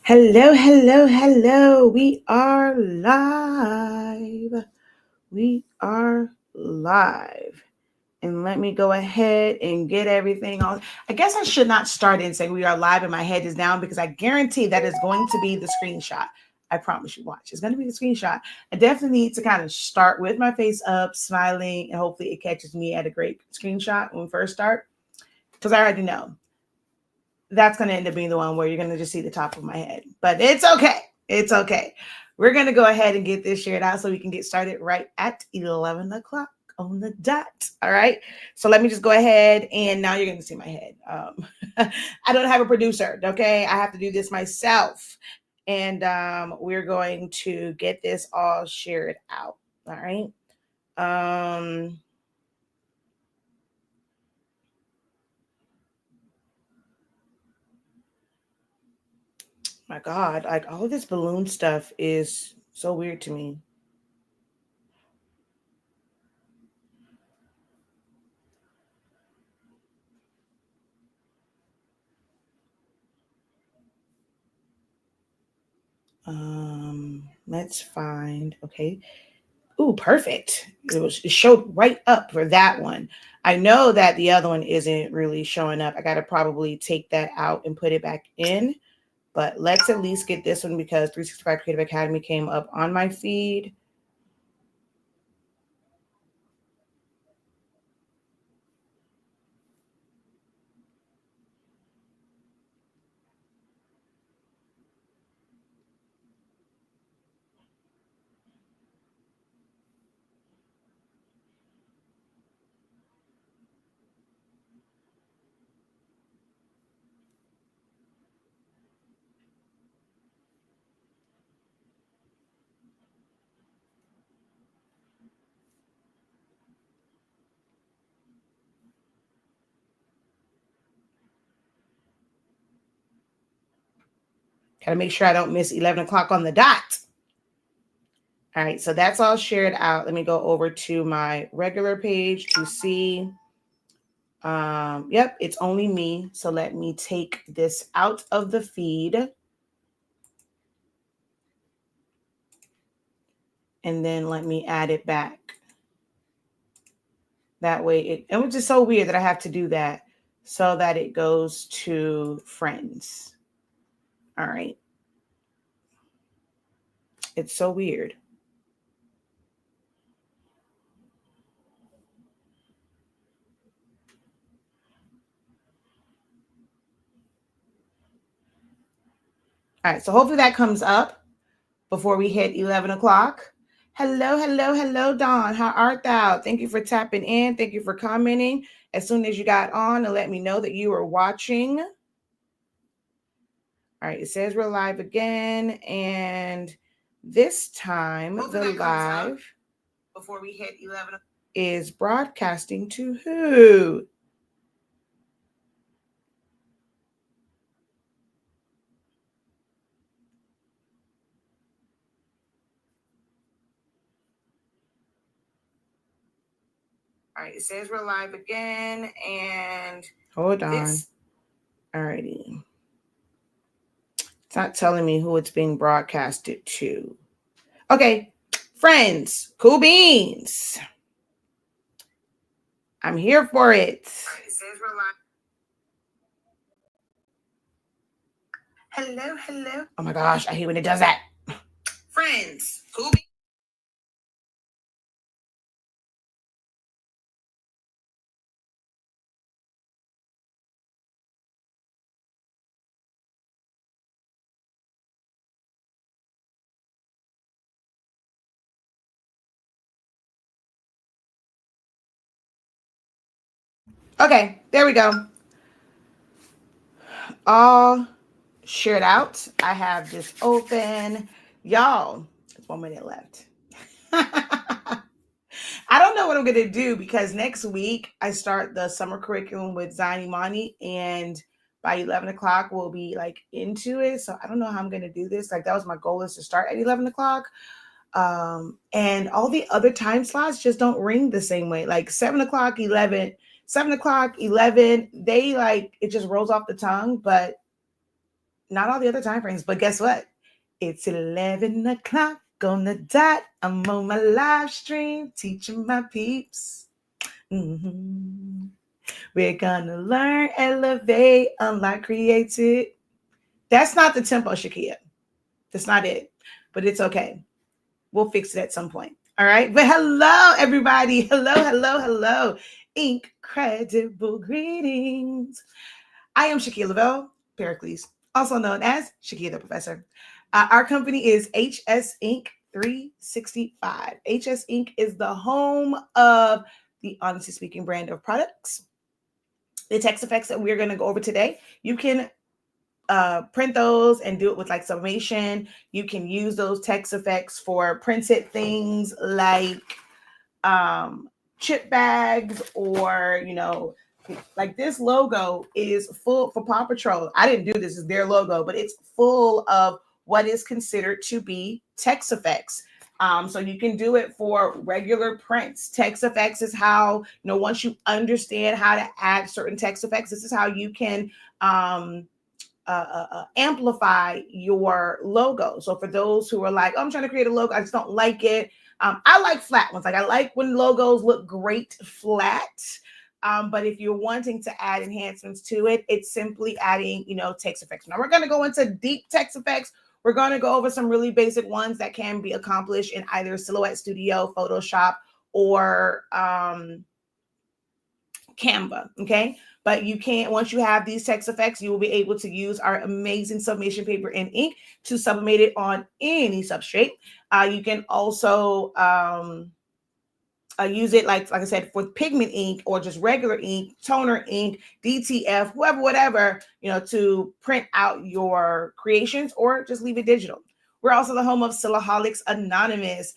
Hello, hello, hello. We are live. We are live. And let me go ahead and get everything on. I guess I should not start and say we are live and my head is down because I guarantee that is going to be the screenshot. I promise you, watch. It's going to be the screenshot. I definitely need to kind of start with my face up, smiling, and hopefully it catches me at a great screenshot when we first start. Because I already know that's going to end up being the one where you're going to just see the top of my head. But it's okay. It's okay. We're going to go ahead and get this shared out so we can get started right at 11 o'clock on the dot. All right. So let me just go ahead and now you're going to see my head. I don't have a producer. Okay. I have to do this myself. And we're going to get this all shared out. All right. My God, like all of this balloon stuff is so weird to me. Let's find, okay. Ooh, perfect. It showed right up for that one. I know that the other one isn't really showing up. I got to probably take that out and put it back in, but let's at least get this one because 365 Creative Academy came up on my feed. Gotta make sure I don't miss 11 o'clock on the dot. All right, so that's all shared out. Let me go over to my regular page to see. Yep, it's only me. So let me take this out of the feed. And then let me add it back. That way it was just so weird that I have to do that so that it goes to friends. All right. It's so weird. All right. So hopefully that comes up before we hit 11 o'clock. Hello, hello, hello, Dawn. How art thou? Thank you for tapping in. Thank you for commenting as soon as you got on and let me know that you were watching. All right. It says we're live again. And this time the live before we hit 11 is broadcasting to who? All right, it says we're live again, and hold on. Alrighty. It's not telling me who it's being broadcasted to. Okay, friends, cool beans. I'm here for it. All right, it says we're live. Hello, hello. Oh my gosh, I hate when it does that. Friends, cool beans. Okay, there we go. All shared out. I have this open. Y'all, it's 1 minute left. I don't know what I'm going to do because next week I start the summer curriculum with Zion Imani, and by 11 o'clock we'll be like into it. So I don't know how I'm going to do this. Like that was my goal, is to start at 11 o'clock. And all the other time slots just don't ring the same way. Like 7 o'clock, 11, 7 o'clock, 11, they like, it just rolls off the tongue. But not all the other time frames, but guess what? It's 11 o'clock on the dot. I'm on my live stream teaching my peeps. Mm-hmm. We're gonna learn, elevate, unlock, create it. That's not the tempo, Shakia. That's not it. But it's okay. We'll fix it at some point. All right. But hello, everybody. Hello, hello, hello. Incredible greetings. I am Shakia Lavelle, Pericles, also known as Shakia the Professor. Our company is HS Inc. 365. HS Inc. is the home of the Honestly Speaking brand of products. The text effects that we're going to go over today, you can print those and do it with like summation. You can use those text effects for printed things like chip bags, or like this logo is full for Paw Patrol. I didn't do this, is their logo, but it's full of what is considered to be text effects. So you can do it for regular prints. Text effects is how, once you understand how to add certain text effects, this is how you can amplify your logo. So for those who are like, oh, I'm trying to create a logo, I just don't like it. I like flat ones. Like I like when logos look great flat. But if you're wanting to add enhancements to it, it's simply adding, text effects. Now we're going to go into deep text effects. We're going to go over some really basic ones that can be accomplished in either Silhouette Studio, Photoshop, or Canva. Okay. But you can't, once you have these text effects, you will be able to use our amazing sublimation paper and ink to sublimate it on any substrate. You can also use it like I said, for pigment ink or just regular ink, toner ink, DTF, whatever, to print out your creations, or just leave it digital. We're also the home of Silaholics Anonymous.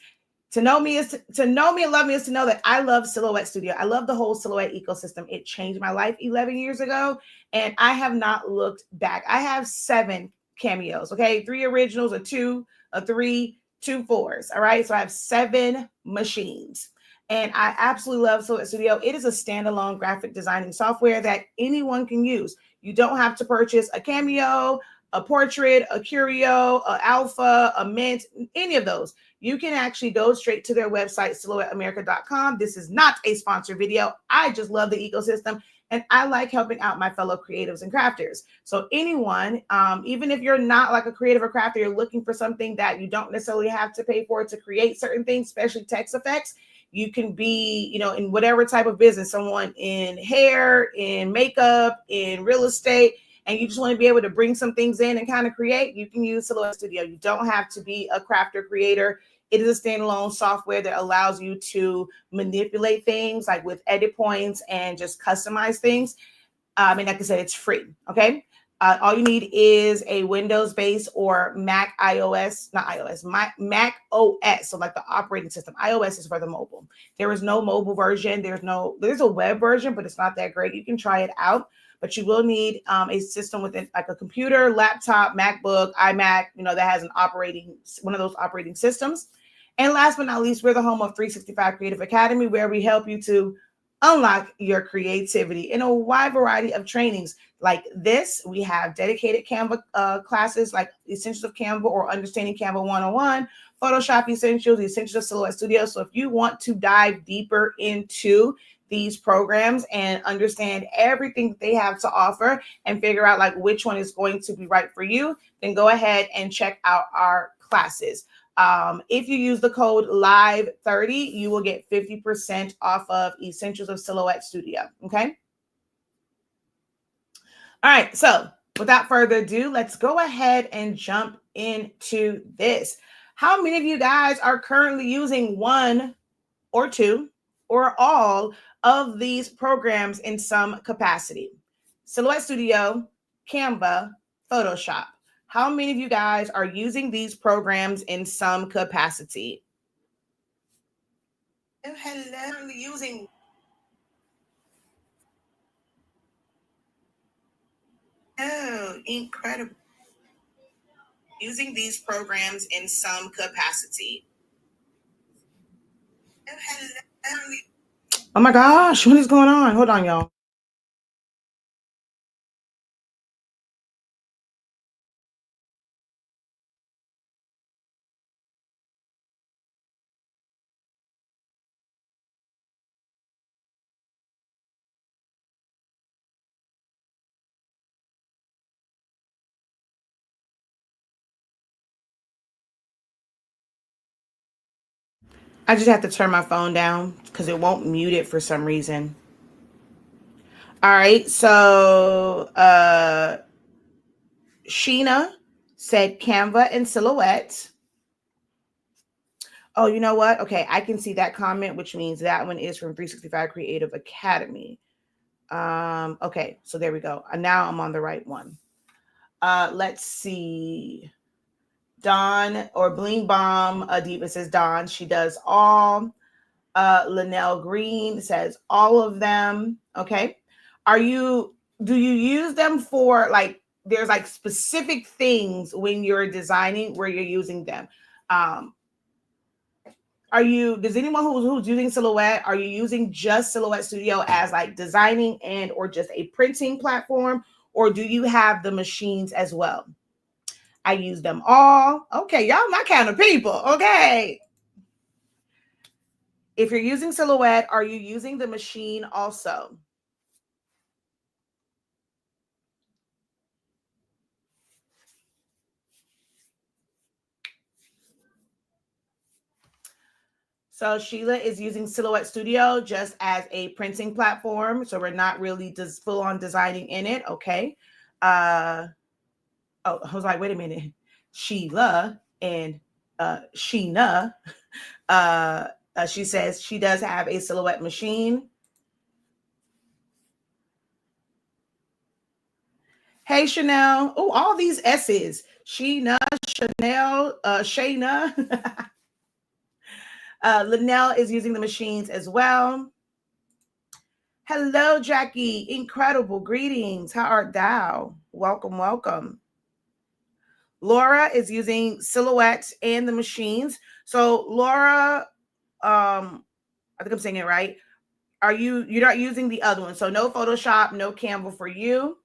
To know me to know me and love me is to know that I love Silhouette Studio. I love the whole Silhouette ecosystem. It changed my life 11 years ago, and I have not looked back. I have 7 cameos, okay? 3 originals, a 2, a 3, 2 4s, all right? So I have 7 machines, and I absolutely love Silhouette Studio. It is a standalone graphic designing software that anyone can use. You don't have to purchase a Cameo, a Portrait, a Curio, a Alpha, a Mint, any of those. You can actually go straight to their website, silhouetteamerica.com. This is not a sponsored video. I just love the ecosystem, and I like helping out my fellow creatives and crafters. So anyone, even if you're not like a creative or crafter, you're looking for something that you don't necessarily have to pay for to create certain things, especially text effects. You can be, in whatever type of business, someone in hair, in makeup, in real estate, and you just want to be able to bring some things in and kind of create, you can use Silhouette Studio. You don't have to be a crafter creator. It is a standalone software that allows you to manipulate things like with edit points and just customize things. And like I said, it's free. Okay. All you need is a Windows-based or Mac iOS, not iOS, Mac OS. So like the operating system. iOS is for the mobile. There is no mobile version. There's a web version, but it's not that great. You can try it out, but you will need a system within like a computer, laptop, MacBook, iMac, that has one of those operating systems. And last but not least, we're the home of 365 Creative Academy, where we help you to unlock your creativity in a wide variety of trainings like this. We have dedicated Canva classes like Essentials of Canva or Understanding Canva 101, Photoshop Essentials, the Essentials of Silhouette Studio. So if you want to dive deeper into these programs and understand everything that they have to offer and figure out like which one is going to be right for you, then go ahead and check out our classes. If you use the code LIVE30, you will get 50% off of Essentials of Silhouette Studio. Okay. All right. So without further ado, let's go ahead and jump into this. How many of you guys are currently using one or two or all of these programs in some capacity? Silhouette Studio, Canva, Photoshop. How many of you guys are using these programs in some capacity? Oh, hello, using. Oh, incredible. Using these programs in some capacity. Oh, hello. Oh my gosh, what is going on? Hold on, y'all. I just have to turn my phone down because it won't mute it for some reason. All right, so Sheena said Canva and Silhouette. Oh, you know what? Okay, I can see that comment, which means that one is from 365 Creative Academy. Okay, so there we go. Now I'm on the right one. Let's see. Dawn or Bling Bomb Adiba says Dawn. She does all. Linnell Green says all of them. Okay. Do you use them for like, there's like specific things when you're designing where you're using them? Does anyone who's using Silhouette, are you using just Silhouette Studio as like designing and or just a printing platform? Or do you have the machines as well? I use them all. Okay, y'all my kind of people. Okay. If you're using Silhouette, are you using the machine also? So Sheila is using Silhouette Studio just as a printing platform. So we're not really just full on designing in it. Okay. I was like, wait a minute. Sheila and Sheena. She says she does have a Silhouette machine. Hey, Chanel. Oh, all these S's. Sheena, Chanel, Shayna. Linnell is using the machines as well. Hello, Jackie. Incredible greetings. How art thou? Welcome, welcome. Laura is using Silhouette and the machines. So Laura, I think I'm saying it right. You're not using the other one. So no Photoshop, no Canva for you.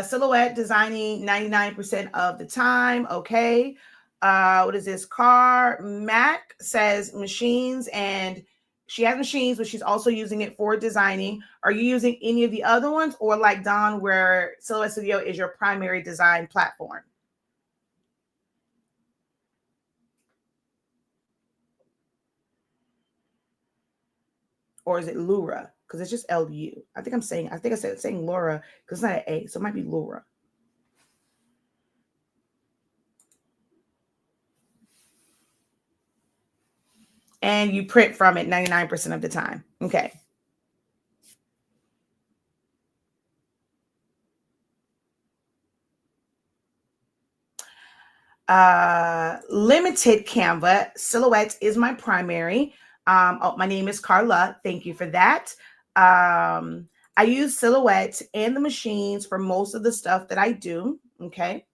Silhouette designing 99% of the time. Okay. What is this? Car Mac says machines, and she has machines, but she's also using it for designing. Are you using any of the other ones, or like Dawn, where Silhouette Studio is your primary design platform? Or is it Lura? Because it's just L-U. I think I said saying Laura because it's not an A, so it might be Laura. And you print from it 99% of the time. Okay. Limited Canva. Silhouette is my primary. My name is Carla. Thank you for that. I use Silhouette and the machines for most of the stuff that I do. Okay.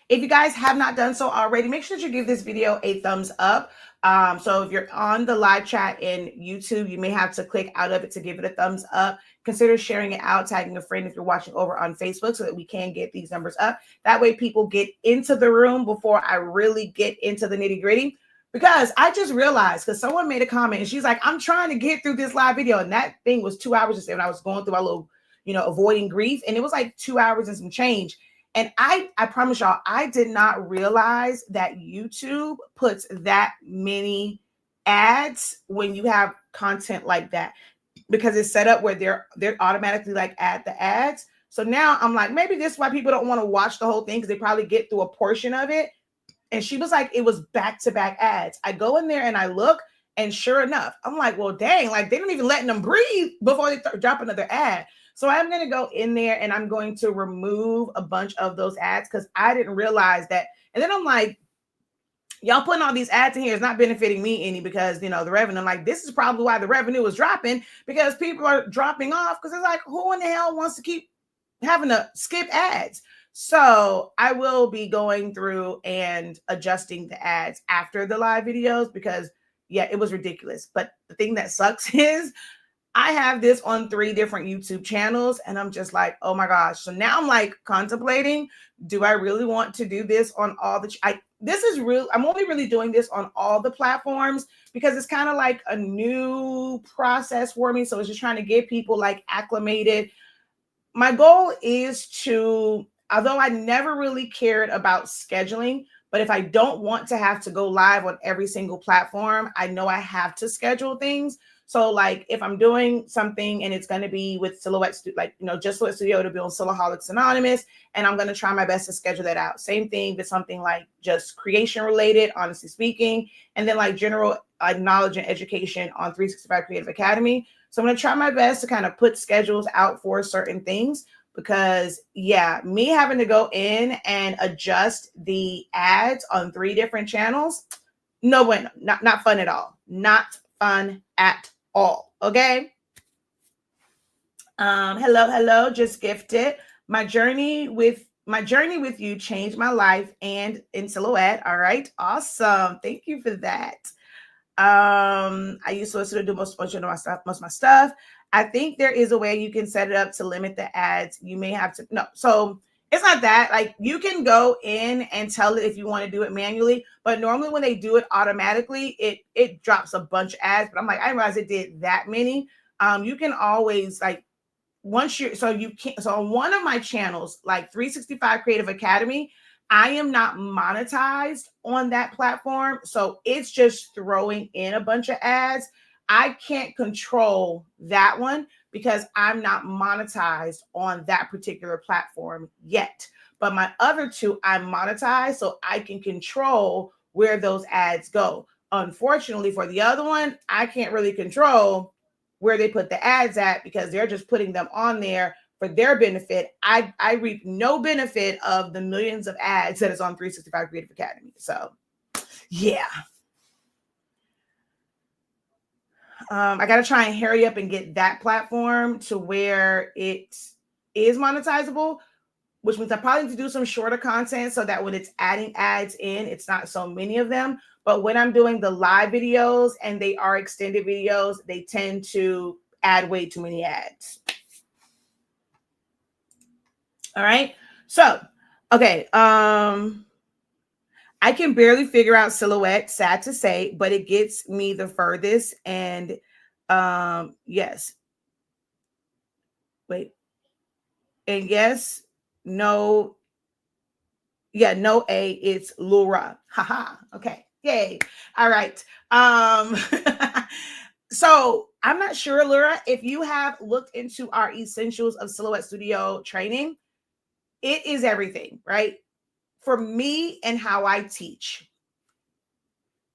If you guys have not done so already, make sure that you give this video a thumbs up. So if you're on the live chat in YouTube, you may have to click out of it to give it a thumbs up. Consider sharing it out, tagging a friend if you're watching over on Facebook so that we can get these numbers up. That way people get into the room before I really get into the nitty gritty. Because I just realized, because someone made a comment and she's like, I'm trying to get through this live video. And that thing was 2 hours yesterday when I was going through my little, avoiding grief. And it was like 2 hours and some change. And I promise y'all, I did not realize that YouTube puts that many ads when you have content like that, because it's set up where they're automatically like add the ads. So now I'm like, maybe this is why people don't want to watch the whole thing, because they probably get through a portion of it. And she was like, it was back-to-back ads. I go in there and I look, and sure enough, I'm like, well, dang, like they don't even letting them breathe before they drop another ad. So I'm going to go in there and I'm going to remove a bunch of those ads because I didn't realize that. And then I'm like, y'all putting all these ads in here is not benefiting me any, because, the revenue, I'm like, this is probably why the revenue is dropping, because people are dropping off, because it's like, who in the hell wants to keep having to skip ads? So I will be going through and adjusting the ads after the live videos, because yeah, it was ridiculous. But the thing that sucks is I have this on 3 different YouTube channels, and I'm just like, oh my gosh. So now I'm like contemplating, do I really want to do this on all the, this is real. I'm only really doing this on all the platforms because it's kind of like a new process for me. So it's just trying to get people like acclimated. My goal is to, although I never really cared about scheduling, but if I don't want to have to go live on every single platform, I know I have to schedule things. So like if I'm doing something and it's going to be with Silhouette, like, just Silhouette Studio to be on Soloholics Anonymous, and I'm going to try my best to schedule that out. Same thing with something like just creation related, honestly speaking, and then like general knowledge and education on 365 Creative Academy. So I'm going to try my best to kind of put schedules out for certain things because, yeah, me having to go in and adjust the ads on 3 different channels, no bueno, not fun at all. Not fun at all. Okay. Hello, just gifted. My journey with you changed my life and in Silhouette. All right, awesome. Thank you for that. I used to do most of my stuff. I think there is a way you can set it up to limit the ads. You may have to, no. So it's not that, like, you can go in and tell it if you want to do it manually, but normally when they do it automatically, it drops a bunch of ads. But I'm like, I didn't realize it did that many. You can always like, once you, so you can't, so on one of my channels, like 365 Creative Academy, I am not monetized on that platform. So it's just throwing in a bunch of ads. I can't control that one because I'm not monetized on that particular platform yet. But my other 2, I'm monetized, so I can control where those ads go. Unfortunately, for the other one, I can't really control where they put the ads at because they're just putting them on there for their benefit. I reap no benefit of the millions of ads that is on 365 Creative Academy. So yeah. I got to try and hurry up and get that platform to where it is monetizable, which means I probably need to do some shorter content so that when it's adding ads in, it's not so many of them. But when I'm doing the live videos and they are extended videos, they tend to add way too many ads. All right. So, okay. I can barely figure out Silhouette, sad to say, but it gets me the furthest. And yes. Wait. And yes, no. Yeah, no A, it's Laura. Haha. Okay. Yay. All right. So I'm not sure, Laura, if you have looked into our Essentials of Silhouette Studio training. It is everything, right? For me and how I teach.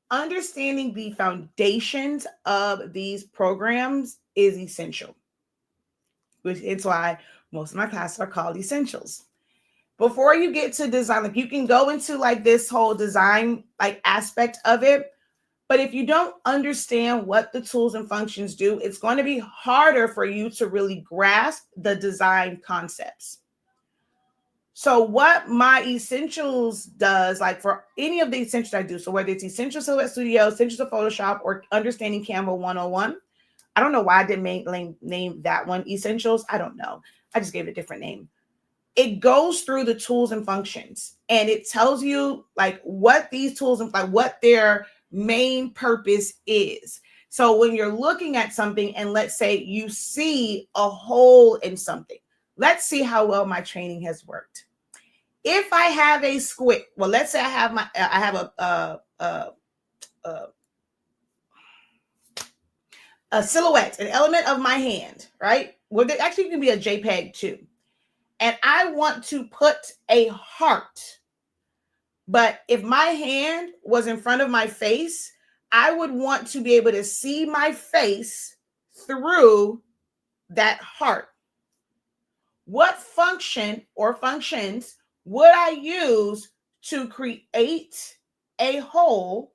Understanding the foundations of these programs is essential, which is why most of my classes are called Essentials. Before you get to design, like you can go into like this whole design like aspect of it, but if you don't understand what the tools and functions do, it's going to be harder for you to really grasp the design concepts. So what my Essentials does, like for any of the Essentials I do, so whether it's Essential Silhouette Studio, Essentials of Photoshop, or Understanding Canva 101, I don't know why I didn't name that one Essentials. I don't know. I just gave it a different name. It goes through the tools and functions, and it tells you like what these tools and like what their main purpose is. So when you're looking at something and let's say you see a hole in something, let's see how well my training has worked. If I have a squid, well, let's say I have a silhouette, an element of my hand, right? Well, there actually can be a JPEG too. And I want to put a heart. But if my hand was in front of my face, I would want to be able to see my face through that heart. What function or functions would I use to create a hole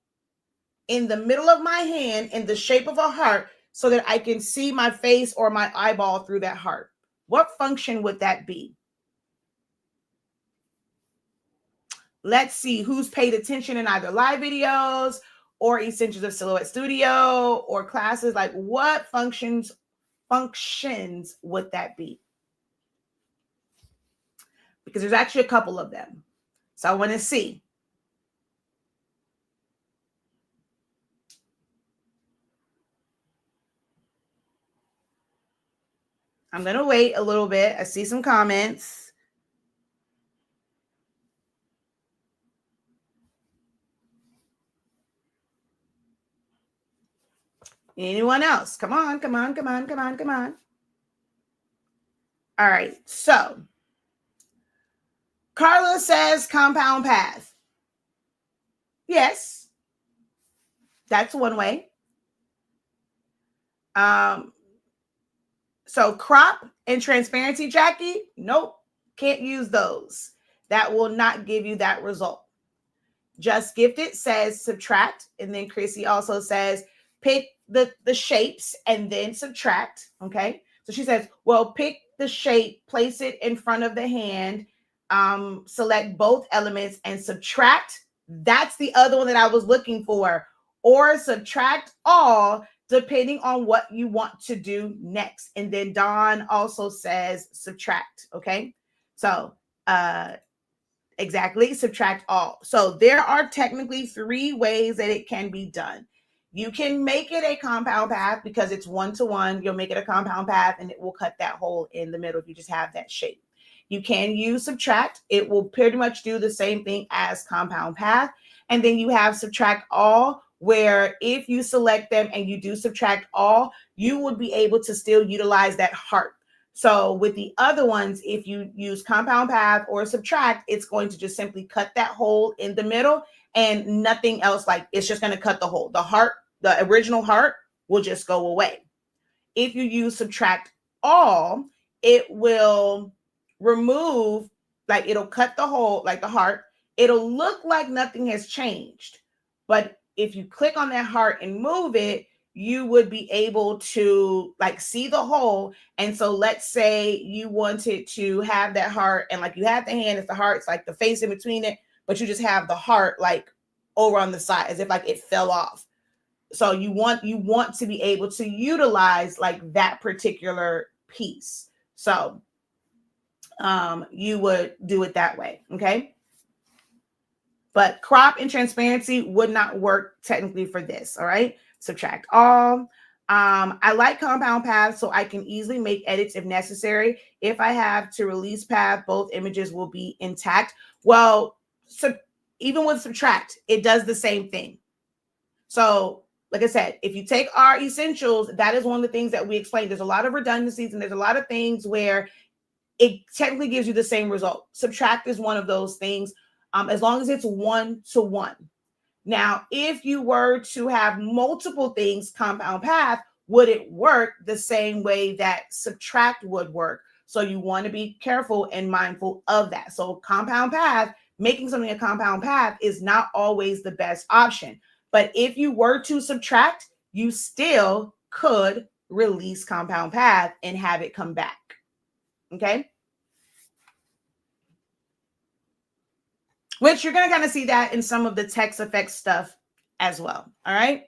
in the middle of my hand in the shape of a heart so that I can see my face or my eyeball through that heart? What function would that be? Let's see who's paid attention in either live videos or Essentials of Silhouette Studio or classes. Like, what functions functions would that be? Because there's actually a couple of them. So I want to see. I'm going to wait a little bit. I see some comments. Anyone else? Come on, come on, come on, come on, come on. All right. So Carla says compound path. Yes. That's one way. So crop and transparency, Jackie, nope, can't use those. That will not give you that result. Just Gifted says subtract, and then Chrissy also says pick the shapes and then subtract, okay? So she says, well, pick the shape, place it in front of the hand, select both elements and subtract. That's the other one that I was looking for. Or subtract all, depending on what you want to do next. And then Dawn also says subtract, okay? So exactly, subtract all. So there are technically 3 ways that it can be done. You can make it a compound path because it's 1-to-1. You'll make it a compound path and it will cut that hole in the middle if you just have that shape. You can use subtract. It will pretty much do the same thing as compound path. And then you have subtract all, where if you select them and you do subtract all, you would be able to still utilize that heart. So with the other ones, if you use compound path or subtract, it's going to just simply cut that hole in the middle and nothing else. Like, it's just going to cut the hole. The heart, the original heart, will just go away. If you use subtract all, it will remove, like, it'll cut the hole, like the heart. It'll look like nothing has changed. But if you click on that heart and move it, you would be able to like see the hole. And so let's say you wanted to have that heart and like you have the hand, it's the heart, it's like the face in between it, but you just have the heart like over on the side as if like it fell off. So you want to be able to utilize like that particular piece. So you would do it that way. Okay. But crop and transparency would not work technically for this. All right. Subtract all. I like compound paths so I can easily make edits if necessary. If I have to release path, both images will be intact. Well, so even with subtract, it does the same thing. So like I said, if you take our essentials, that is one of the things that we explained. There's a lot of redundancies and there's a lot of things where it technically gives you the same result. Subtract is one of those things, as long as it's 1-to-1. Now, if you were to have multiple things, compound path, would it work the same way that subtract would work? So you want to be careful and mindful of that. So compound path, making something a compound path is not always the best option. But if you were to subtract, you still could release compound path and have it come back. Okay. Which you're going to kind of see that in some of the text effects stuff as well. All right.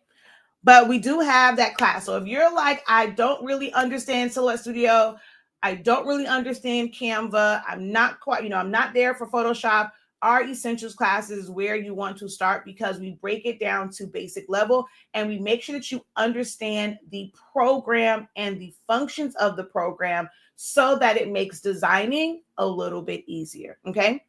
But we do have that class. So if you're like, I don't really understand Silhouette Studio, I don't really understand Canva, I'm not quite, I'm not there for Photoshop, our essentials class is where you want to start because we break it down to basic level and we make sure that you understand the program and the functions of the program so that it makes designing a little bit easier. Okay.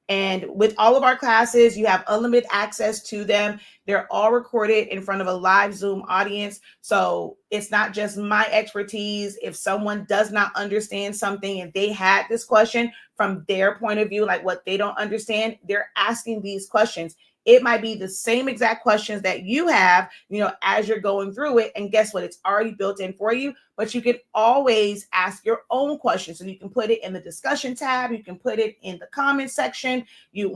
And with all of our classes, you have unlimited access to them. They're all recorded in front of a live Zoom audience. So it's not just my expertise. If someone does not understand something and they had this question from their point of view, like what they don't understand, they're asking these questions. It might be the same exact questions that you have, as you're going through it. And guess what? It's already built in for you, but you can always ask your own questions. So you can put it in the discussion tab. You can put it in the comment section. You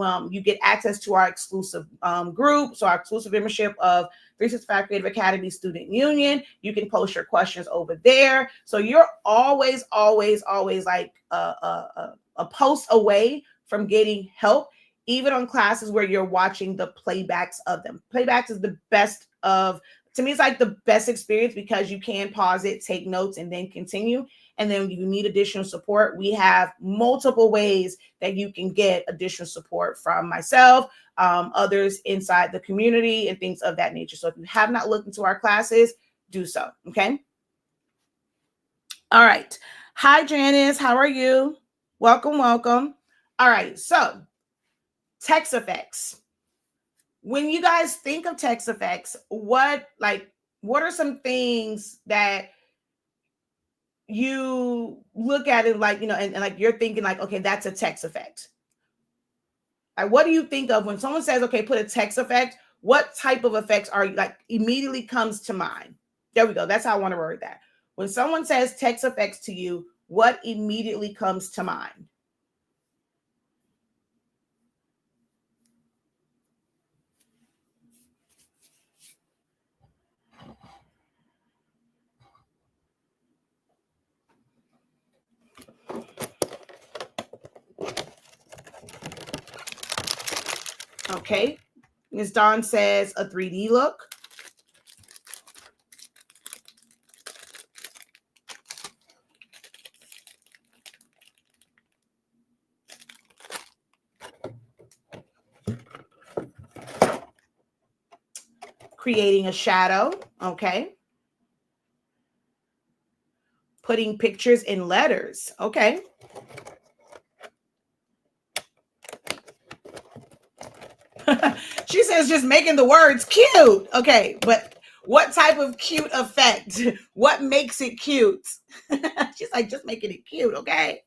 get access to our exclusive group. So our exclusive membership of 365 Creative Academy Student Union. You can post your questions over there. So you're always like a post away from getting help, even on classes where you're watching the playbacks of them. Playbacks is the best of To me, it's like the best experience because you can pause it, take notes, and then continue. And then you need additional support. We have multiple ways that you can get additional support from myself, others inside the community, and things of that nature. So if you have not looked into our classes, do so. Okay. All right. Hi, Janice. How are you? Welcome, welcome. All right. So text effects. When you guys think of text effects, what are some things that you look at it like, and like you're thinking like, okay, that's a text effect? Like, what do you think of when someone says, okay, put a text effect? What type of effects are like immediately comes to mind? There we go. That's how I want to word that. When someone says text effects to you, what immediately comes to mind? Okay. Ms. Dawn says a 3D look. Creating a shadow. Okay. Putting pictures in letters. Okay. She says just making the words cute. Okay, but what type of cute effect? What makes it cute? She's like, just making it cute, okay?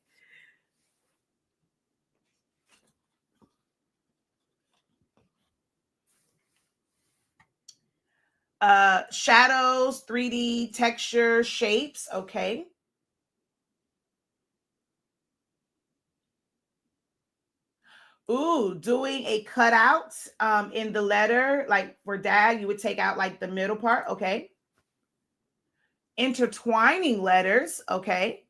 Shadows, 3D texture, shapes, okay. Ooh, doing a cutout in the letter, like for dad, you would take out like the middle part, okay. Intertwining letters, okay.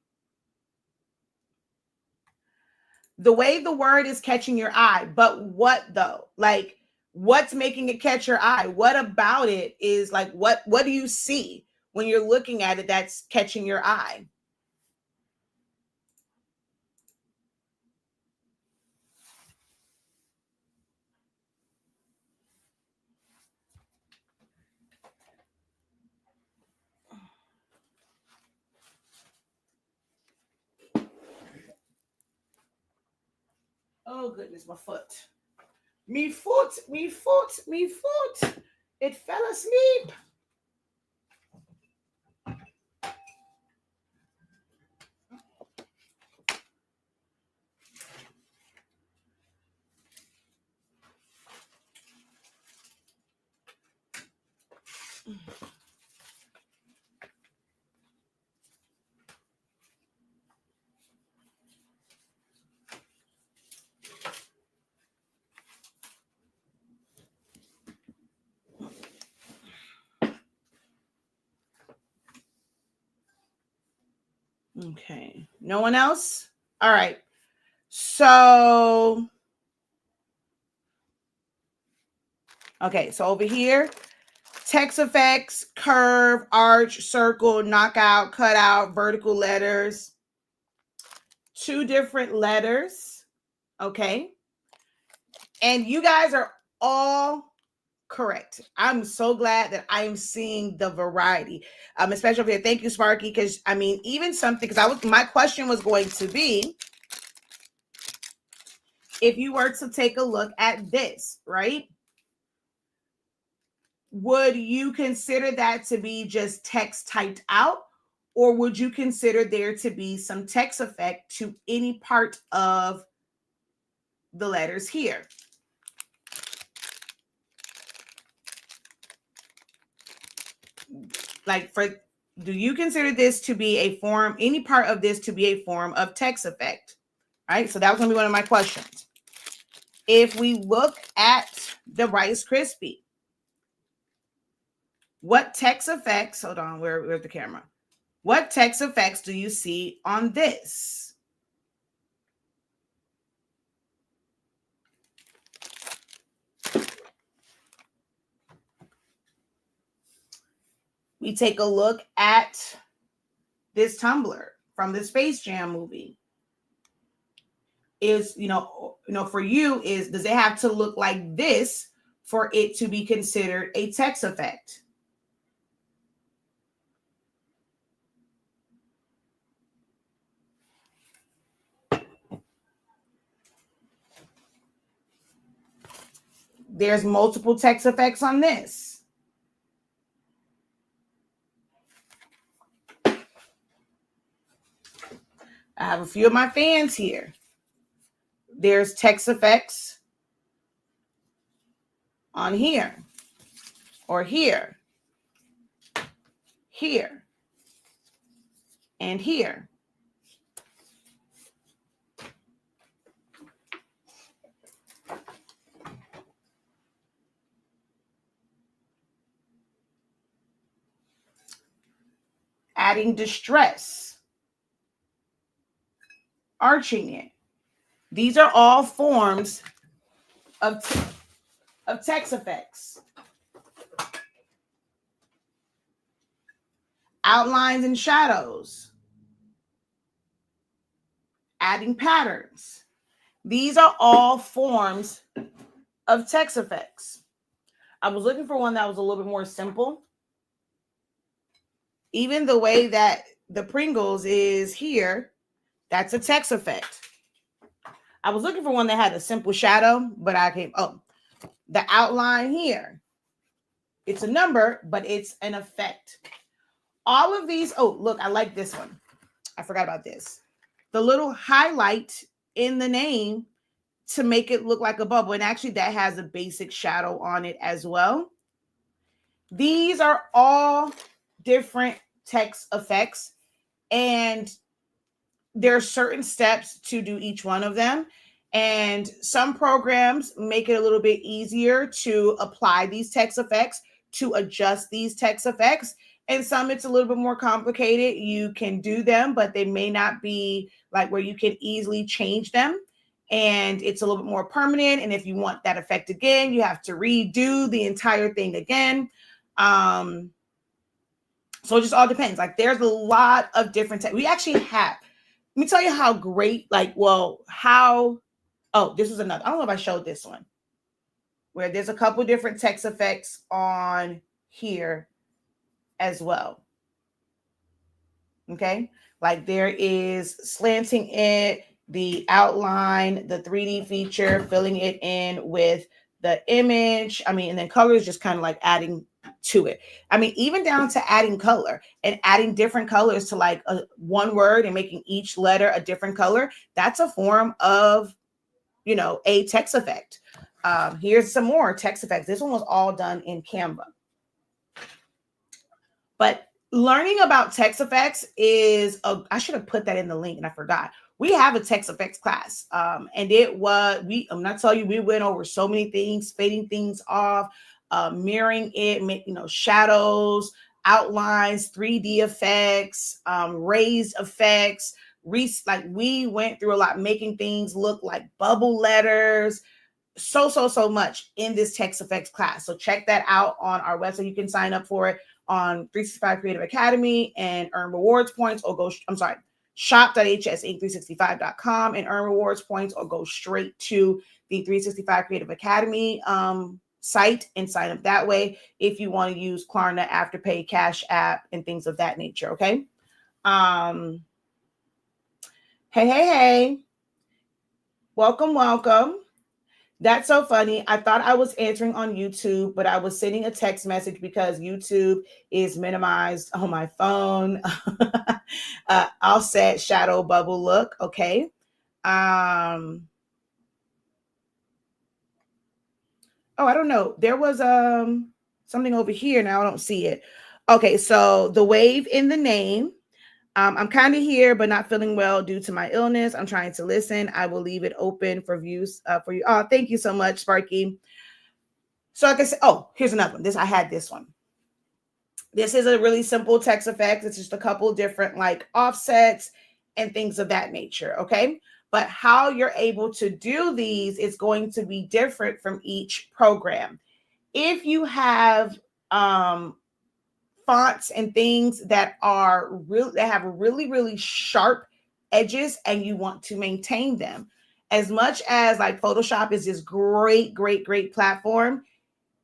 The way the word is catching your eye, but what though? Like, what's making it catch your eye? What about it is like, what do you see when you're looking at it that's catching your eye? Oh goodness, my foot. Me foot, me foot, me foot. It fell asleep. Okay. No one else? All right. So, okay. So over here, text effects, curve, arch, circle, knockout, cutout, vertical letters. 2 different letters. Okay. And you guys are all correct. I'm so glad that I'm seeing the variety. Especially over here. Thank you, Sparky. Because I mean, even something, because my question was going to be, if you were to take a look at this, right? Would you consider that to be just text typed out? Or would you consider there to be some text effect to any part of the letters here? Like, do you consider this to be a form, any part of this to be a form of text effect? All right, so that was gonna be one of my questions. If we look at the Rice Krispie, what text effects, hold on, where's the camera? What text effects do you see on this? We take a look at this tumbler from the Space Jam movie. Is, for you, does it have to look like this for it to be considered a text effect? There's multiple text effects on this. I have a few of my fans here. There's text effects on here, or here, here, and here. Adding distress, arching it. These are all forms of text effects. Outlines and shadows. Adding patterns. These are all forms of text effects. I was looking for one that was a little bit more simple. Even the way that the Pringles is here, that's a text effect. I was looking for one that had a simple shadow, but the outline here. It's a number, but it's an effect. All of these, look, I like this one. I forgot about this. The little highlight in the name to make it look like a bubble. And actually that has a basic shadow on it as well. These are all different text effects, and there are certain steps to do each one of them. And some programs make it a little bit easier to apply these text effects, to adjust these text effects. And some it's a little bit more complicated. You can do them, but they may not be like where you can easily change them. And it's a little bit more permanent. And if you want that effect again, you have to redo the entire thing again. So it just all depends. Like there's a lot of different we actually have. Let me tell you how great, this is another. I don't know if I showed this one, where there's a couple different text effects on here as well. Okay. Like there is slanting it, the outline, the 3D feature, filling it in with the image. And then color is just kind of like adding to it. Even down to adding color and adding different colors to like one word and making each letter a different color. That's a form of, a text effect. Here's some more text effects. This one was all done in Canva. But learning about text effects I should have put that in the link and I forgot. We have a text effects class. And I'm not telling you, we went over so many things, fading things off, mirroring it, shadows, outlines, 3D effects, raised effects, we went through a lot, making things look like bubble letters, so much in this text effects class. So check that out on our website. You can sign up for it on 365 Creative Academy and earn rewards points, or shop.hsinc365.com and earn rewards points, or go straight to the 365 Creative Academy site and sign up that way if you want to use Klarna, Afterpay, Cash App, and things of that nature. Okay. Hey. Welcome. That's so funny. I thought I was answering on YouTube, but I was sending a text message because YouTube is minimized on my phone. I'll set shadow bubble look. Okay. I don't know. There was something over here. Now I don't see it. Okay. So the wave in the name. I'm kind of here, but not feeling well due to my illness. I'm trying to listen. I will leave it open for views for you. Oh, thank you so much, Sparky. So like I said, here's another one. I had this one. This is a really simple text effect. It's just a couple different like offsets and things of that nature. Okay. But how you're able to do these is going to be different from each program. If you have fonts and things that have really, really sharp edges and you want to maintain them. As much as like Photoshop is this great, great, great platform,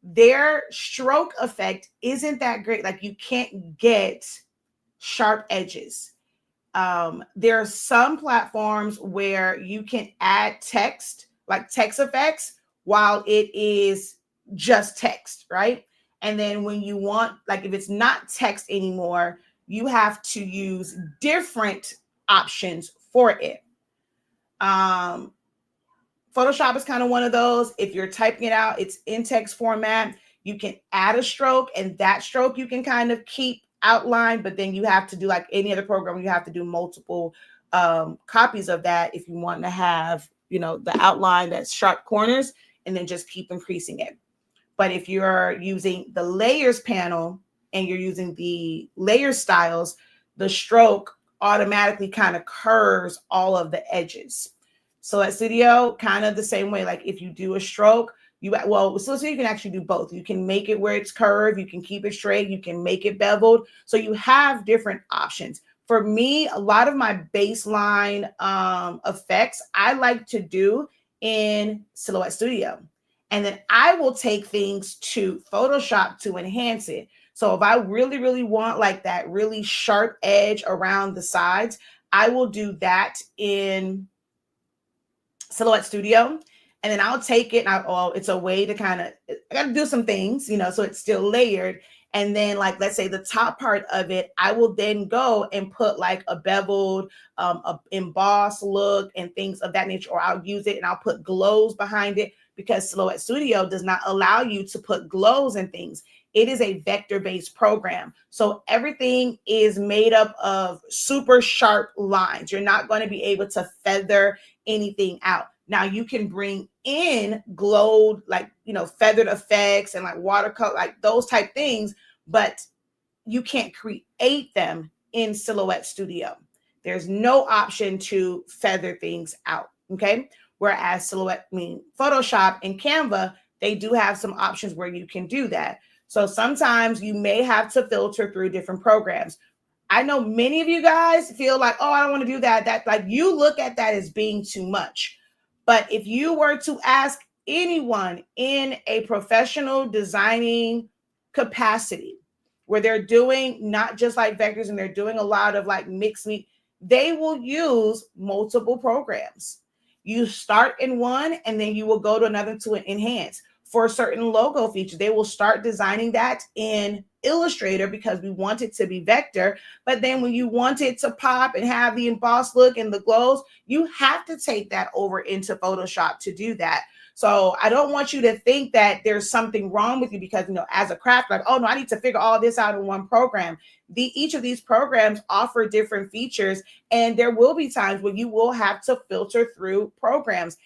their stroke effect isn't that great. Like you can't get sharp edges. There are some platforms where you can add text, like text effects, while it is just text, right? And then when you want, like if it's not text anymore, you have to use different options for it. Um, Photoshop is kind of one of those. If you're typing it out, it's in text format. You can add a stroke, and that stroke you can kind of keep outlined, but then you have to do like any other program, you have to do multiple copies of that if you want to have, the outline that's sharp corners, and then just keep increasing it. But if you're using the layers panel and you're using the layer styles, the stroke automatically kind of curves all of the edges. Silhouette Studio, kind of the same way. Like if you do a stroke, Silhouette Studio, you can actually do both. You can make it where it's curved, you can keep it straight, you can make it beveled. So you have different options. For me, a lot of my baseline effects I like to do in Silhouette Studio. And then I will take things to Photoshop to enhance it. So if I really, really want like that really sharp edge around the sides, I will do that in Silhouette Studio. And then I'll take it and it's a way to I got to do some things, so it's still layered. And then like, let's say the top part of it, I will then go and put like a beveled, a embossed look and things of that nature, or I'll use it and I'll put glows behind it, because Silhouette Studio does not allow you to put glows and things. It is a vector-based program. So everything is made up of super sharp lines. You're not going to be able to feather anything out. Now you can bring in glowed, like, feathered effects and like watercolor, like those type things, but you can't create them in Silhouette Studio. There's no option to feather things out. Okay. Whereas Photoshop and Canva, they do have some options where you can do that. So sometimes you may have to filter through different programs. I know many of you guys feel like, oh, I don't want to do that. That, like, you look at that as being too much. But if you were to ask anyone in a professional designing capacity where they're doing not just like vectors and they're doing a lot of like mixed meat, they will use multiple programs. You start in one and then you will go to another to enhance. For certain logo features, they will start designing that in Illustrator because we want it to be vector. But then when you want it to pop and have the embossed look and the glows, you have to take that over into Photoshop to do that. So I don't want you to think that there's something wrong with you because, as a craft, like, oh no, I need to figure all this out in one program. Each of these programs offer different features, and there will be times when you will have to filter through programs.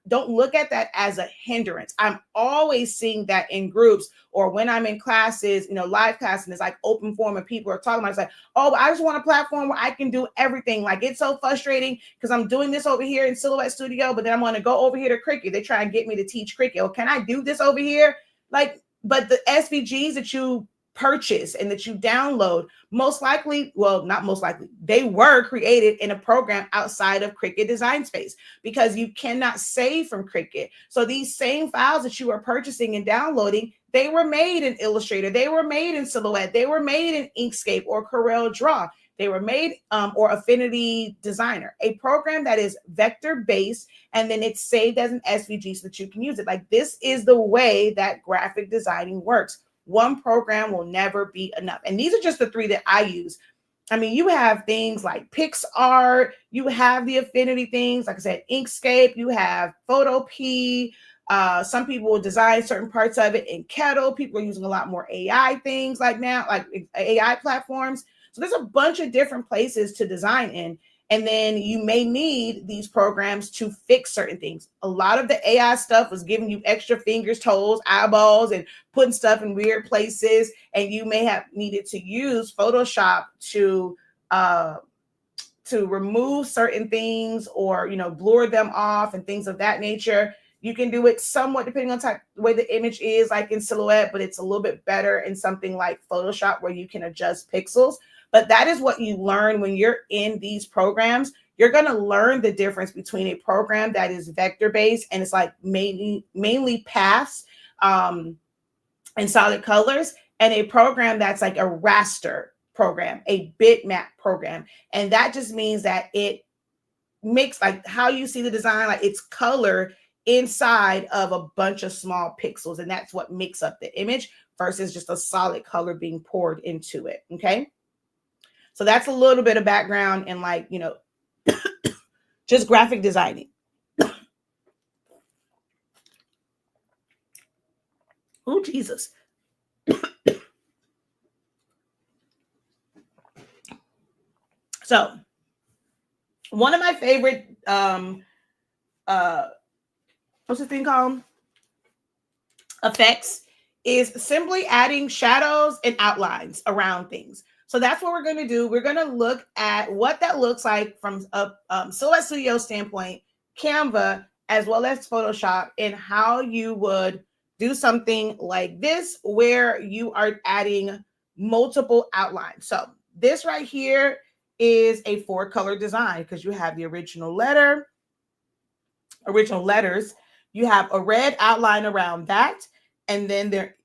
Don't look at that as a hindrance. I'm always seeing that in groups or when I'm in classes, live class, and it's like open forum and people are talking about, it's like, oh, I just want a platform where I can do everything. Like, it's so frustrating because I'm doing this over here in Silhouette Studio, but then I'm going to go over here to Cricut. They try and get me to teach Cricut. Or can I do this over here? Like, but the SVGs that you purchase and that you download, most likely, well, not most likely, they were created in a program outside of Cricut Design Space because you cannot save from Cricut. So these same files that you are purchasing and downloading, they were made in Illustrator, they were made in Silhouette, they were made in Inkscape or Corel Draw, they were made or Affinity Designer, a program that is vector based, and then it's saved as an SVG so that you can use it. Like, this is the way that graphic designing works. One program will never be enough. And these are just the three that I use. I mean, you have things like PixArt, you have the Affinity things, like I said, Inkscape, you have Photopea. Some people will design certain parts of it in Kettle. People are using a lot more AI things like now, like AI platforms. So there's a bunch of different places to design in. And then you may need these programs to fix certain things. A lot of the AI stuff was giving you extra fingers, toes, eyeballs, and putting stuff in weird places. And you may have needed to use Photoshop to remove certain things or, blur them off and things of that nature. You can do it somewhat depending on the way the image is, like in Silhouette, but it's a little bit better in something like Photoshop where you can adjust pixels. But that is what you learn when you're in these programs. You're going to learn the difference between a program that is vector based and it's like mainly paths and solid colors, and a program that's like a raster program, a bitmap program. And that just means that it makes like how you see the design, like it's color inside of a bunch of small pixels. And that's what makes up the image versus just a solid color being poured into it. Okay. So that's a little bit of background and like, you know, just graphic designing. Oh, Jesus. So one of my favorite, what's the thing called? Effects is simply adding shadows and outlines around things. So that's what we're going to do. We're going to look at what that looks like from a Silhouette Studio standpoint, Canva, as well as Photoshop, and how you would do something like this where you are adding multiple outlines. So this right here is a 4-color design because you have the original letters. You have a red outline around that. And then there,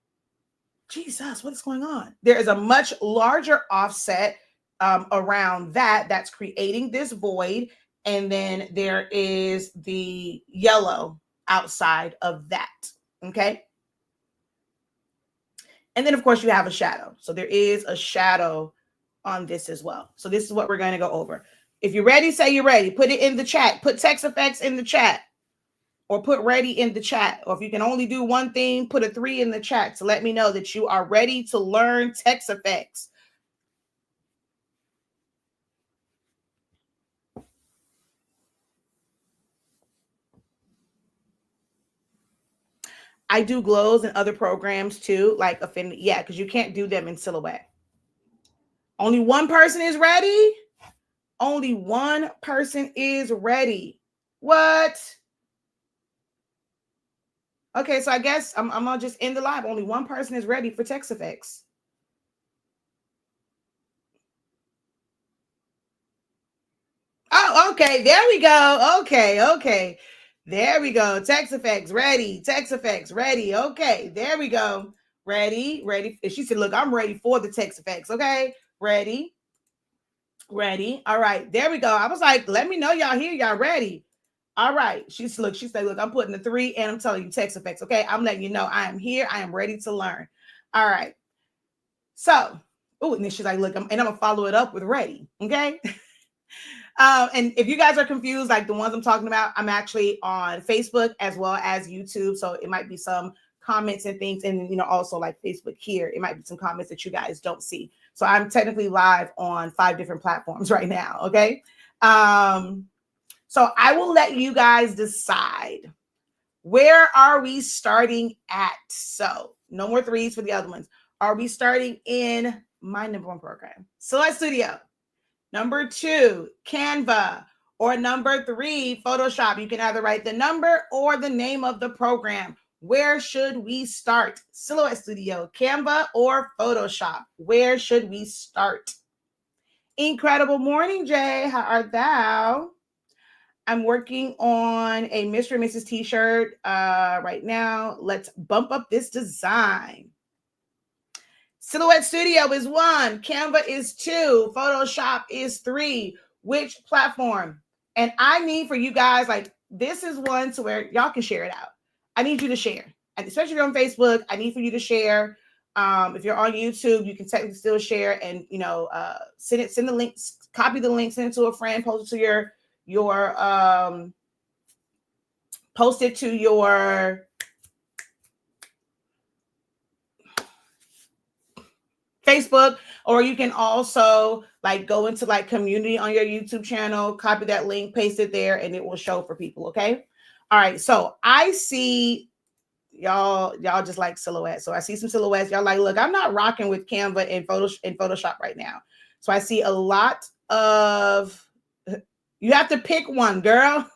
Jesus, what is going on? There is a much larger offset around that that's creating this void. And then there is the yellow outside of that. Okay. And then, of course, you have a shadow. So there is a shadow on this as well. So this is what we're going to go over. If you're ready, say you're ready. Put it in the chat. Put text effects in the chat. Or put ready in the chat. Or if you can only do one thing, put a 3 in the chat to let me know that you are ready to learn text effects. I do glows in other programs too, like Affinity. Yeah, because you can't do them in Silhouette. Only one person is ready. Only one person is ready. What? Okay, so I guess I'm gonna just end the live. Only one person is ready for text effects. Oh, okay. There we go. Okay. There we go. Text effects ready. Text effects ready. Okay, there we go. Ready. And she said, look, I'm ready for the text effects. Okay, ready. All right, there we go. I was like, let me know y'all here. Y'all ready? All right. She said, look, I'm putting the 3 and I'm telling you text effects. Okay, I'm letting you know I am here. I am ready to learn. All right. So, and then she's like, look, I'm gonna follow it up with ready. Okay. And if you guys are confused, like the ones I'm talking about, I'm actually on Facebook as well as YouTube. So it might be some comments and things. And, you know, also like Facebook here, it might be some comments that you guys don't see. So I'm technically live on 5 different platforms right now. Okay. So I will let you guys decide. Where are we starting at? So no more 3s for the other ones. Are we starting in my number 1 program, Silhouette Studio? Number 2, Canva. Or number 3, Photoshop. You can either write the number or the name of the program. Where should we start? Silhouette Studio, Canva, or Photoshop? Where should we start? Incredible morning, Jay. How art thou? I'm working on a Mr. and Mrs. t-shirt right now. Let's bump up this design. Silhouette Studio is 1, Canva is 2, Photoshop is 3. Which platform? And I need for you guys, like, this is one to where y'all can share it out. I need you to share. And especially if you're on Facebook, I need for you to share. If you're on YouTube, you can technically still share and, you know, send the links, copy the link, send it to a friend, post it to post it to your Facebook, or you can also like go into like community on your YouTube channel, copy that link, paste it there, and it will show for people. Okay. All right. So I see y'all just like Silhouette. So I see some silhouettes. Y'all like, look, I'm not rocking with Canva and Photoshop right now. So I see a lot of, you have to pick one, girl.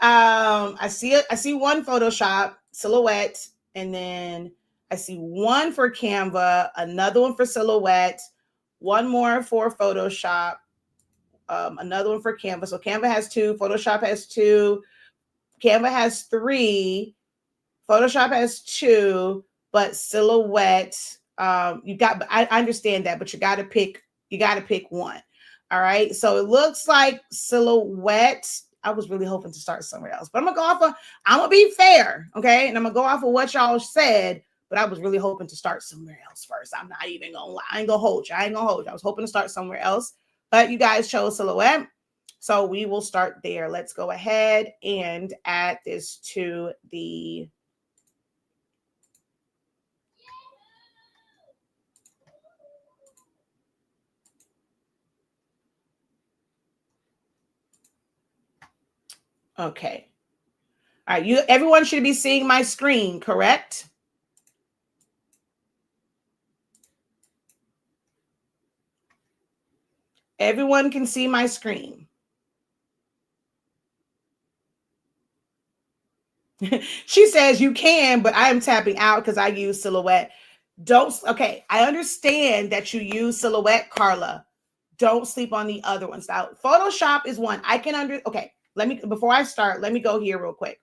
I see it. I see one Photoshop silhouette, and then I see one for Canva, another one for silhouette, one more for Photoshop, another one for Canva. So Canva has two, Photoshop has two, Canva has three, Photoshop has two, but silhouette, you got. I understand that, but you got to pick. You got to pick one. All right. So it looks like silhouette. I was really hoping to start somewhere else, but I'm gonna go off of. I'm gonna be fair, okay, and I'm gonna go off of what y'all said. But I was really hoping to start somewhere else first. I'm not even gonna lie. I ain't gonna hold you. I ain't gonna hold you. I was hoping to start somewhere else, but you guys chose silhouette. So we will start there. Let's go ahead and add this to the okay. All right, everyone should be seeing my screen, correct? Everyone can see my screen. She says you can, but I am tapping out because I use silhouette. Okay, I understand that you use silhouette, Carla. Don't sleep on the other ones. Now, Photoshop is one. Okay, before I start, let me go here real quick.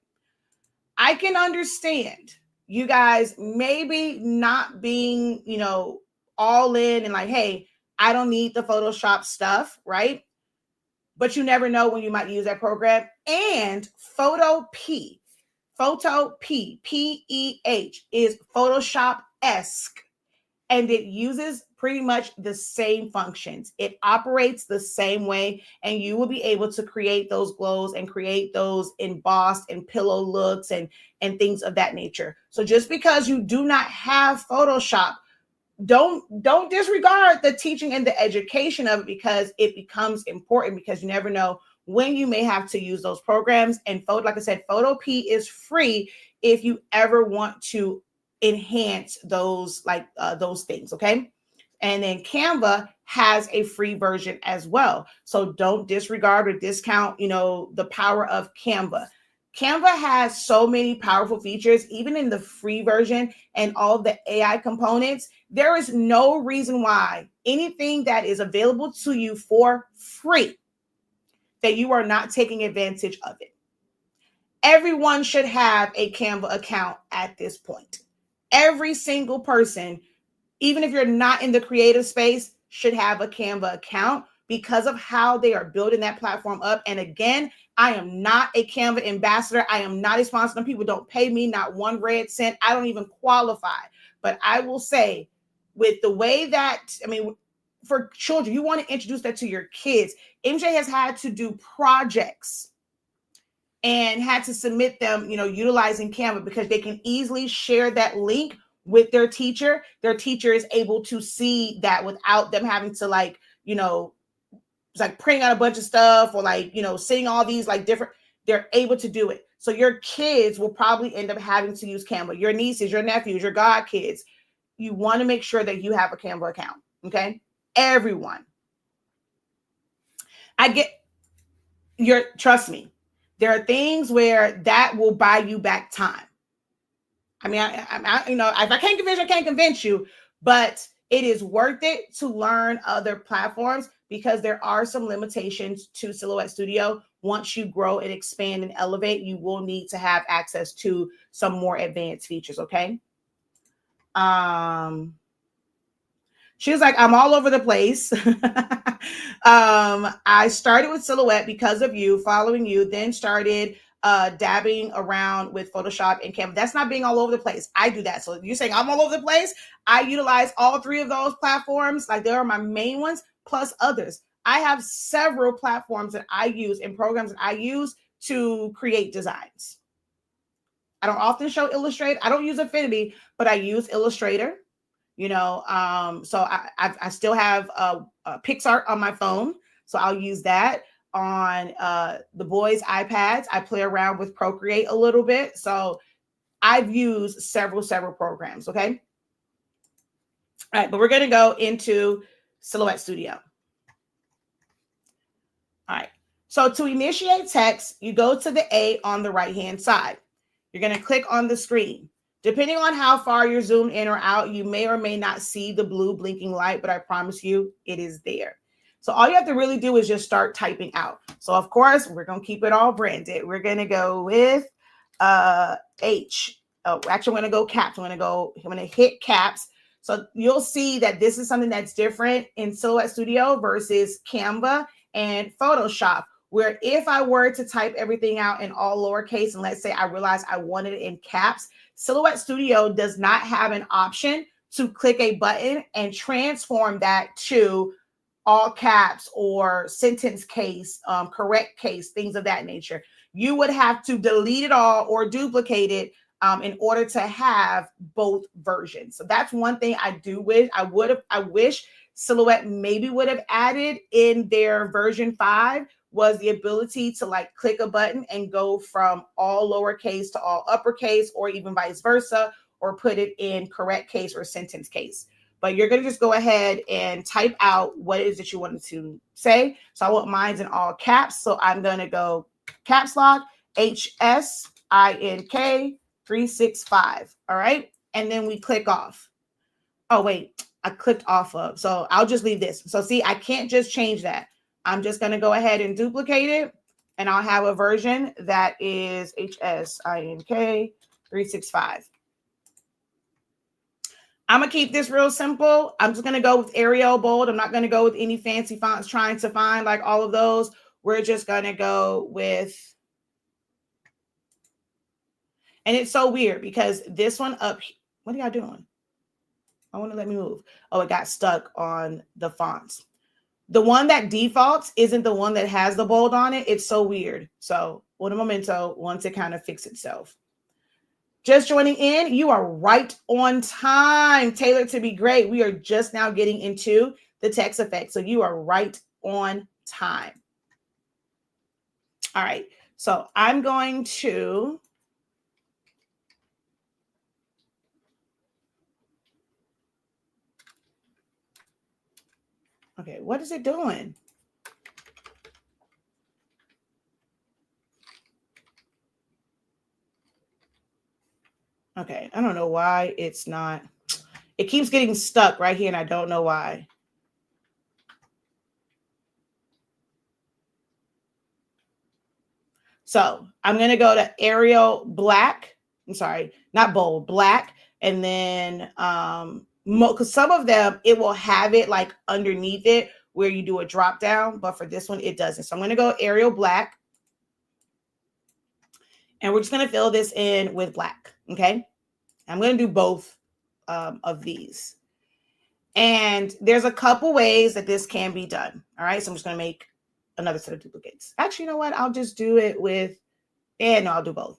I can understand you guys maybe not being, all in and like, hey, I don't need the Photoshop stuff, right? But you never know when you might use that program. And Photopea P-E-H, is Photoshop-esque, and it uses pretty much the same functions. It operates the same way, and you will be able to create those glows and create those embossed and pillow looks and things of that nature. So just because you do not have Photoshop, don't disregard the teaching and the education of it, because it becomes important, because you never know when you may have to use those programs. And like I said, Photopea is free if you ever want to enhance those those things. Okay. And then Canva has a free version as well. So don't disregard or discount, the power of Canva. Canva has so many powerful features, even in the free version and all the AI components. There is no reason why anything that is available to you for free that you are not taking advantage of it. Everyone should have a Canva account at this point. Every single person, even if you're not in the creative space, should have a Canva account because of how they are building that platform up. And again, I am not a Canva ambassador. I am not a sponsor. People don't pay me not one red cent. I don't even qualify. But I will say, with the way that, for children, you want to introduce that to your kids. MJ has had to do projects and had to submit them, utilizing Canva, because they can easily share that link with their teacher. Their teacher is able to see that without them having to printing out a bunch of stuff or seeing all these different. They're able to do it. So your kids will probably end up having to use Canva. Your nieces, your nephews, your godkids. You want to make sure that you have a Canva account. Okay, everyone. Trust me. There are things where that will buy you back time. If I can't convince you, I can't convince you, but it is worth it to learn other platforms, because there are some limitations to Silhouette Studio. Once you grow and expand and elevate, you will need to have access to some more advanced features. Okay. She was like, I'm all over the place. I started with Silhouette because of you, following you, then started dabbing around with Photoshop and Canva. That's not being all over the place. I do that. So you're saying I'm all over the place? I utilize all three of those platforms. They are my main ones, plus others. I have several platforms that I use and programs that I use to create designs. I don't often show Illustrator. I don't use Affinity, but I use Illustrator. So I still have PixArt on my phone, so I'll use that. On the boys' iPads, I play around with Procreate a little bit. So I've used several programs. Okay. All right, but we're going to go into Silhouette Studio. All right. So to initiate text, you go to the A on the right-hand side. You're going to click on the screen. Depending on how far you're zoomed in or out, you may or may not see the blue blinking light, but I promise you it is there. So all you have to really do is just start typing out. So of course, we're going to keep it all branded. We're going to go with H. Oh, actually, I'm going to go caps. I'm going to hit caps. So you'll see that this is something that's different in Silhouette Studio versus Canva and Photoshop, where if I were to type everything out in all lowercase, and let's say I realized I wanted it in caps, Silhouette Studio does not have an option to click a button and transform that to all caps or sentence case, correct case, things of that nature. You would have to delete it all or duplicate it in order to have both versions. So that's one thing I do wish. I wish Silhouette maybe would have added in their version 5 was the ability to like click a button and go from all lowercase to all uppercase, or even vice versa, or put it in correct case or sentence case. But you're going to just go ahead and type out what it is that you wanted to say. So I want mine in all caps. So I'm going to go caps lock HSINK365. All right. And then we click off. Oh, wait, I clicked off of. So I'll just leave this. So see, I can't just change that. I'm just going to go ahead and duplicate it. And I'll have a version that is HSINK365. I'm going to keep this real simple. I'm just going to go with Arial bold. I'm not going to go with any fancy fonts trying to find like all of those. We're just going to go with, and it's so weird because this one up, what are y'all doing? I want to let me move. Oh, it got stuck on the fonts. The one that defaults isn't the one that has the bold on it. It's so weird. So, un momento, once it kind of fixes itself. Just joining in, you are right on time. Tailored to be great. We are just now getting into the text effect. So you are right on time. All right. So I'm going to okay, what is it doing? Okay, I don't know why it's not. It keeps getting stuck right here, and I don't know why. So I'm going to go to Arial black. I'm sorry, not bold, black. And then because some of them, it will have it like underneath it where you do a drop down. But for this one, it doesn't. So I'm going to go Arial black. And we're just going to fill this in with black. Okay. I'm going to do both of these. And there's a couple ways that this can be done. All right. So I'm just going to make another set of duplicates. Actually, you know what? I'll just do it with, and no, I'll do both.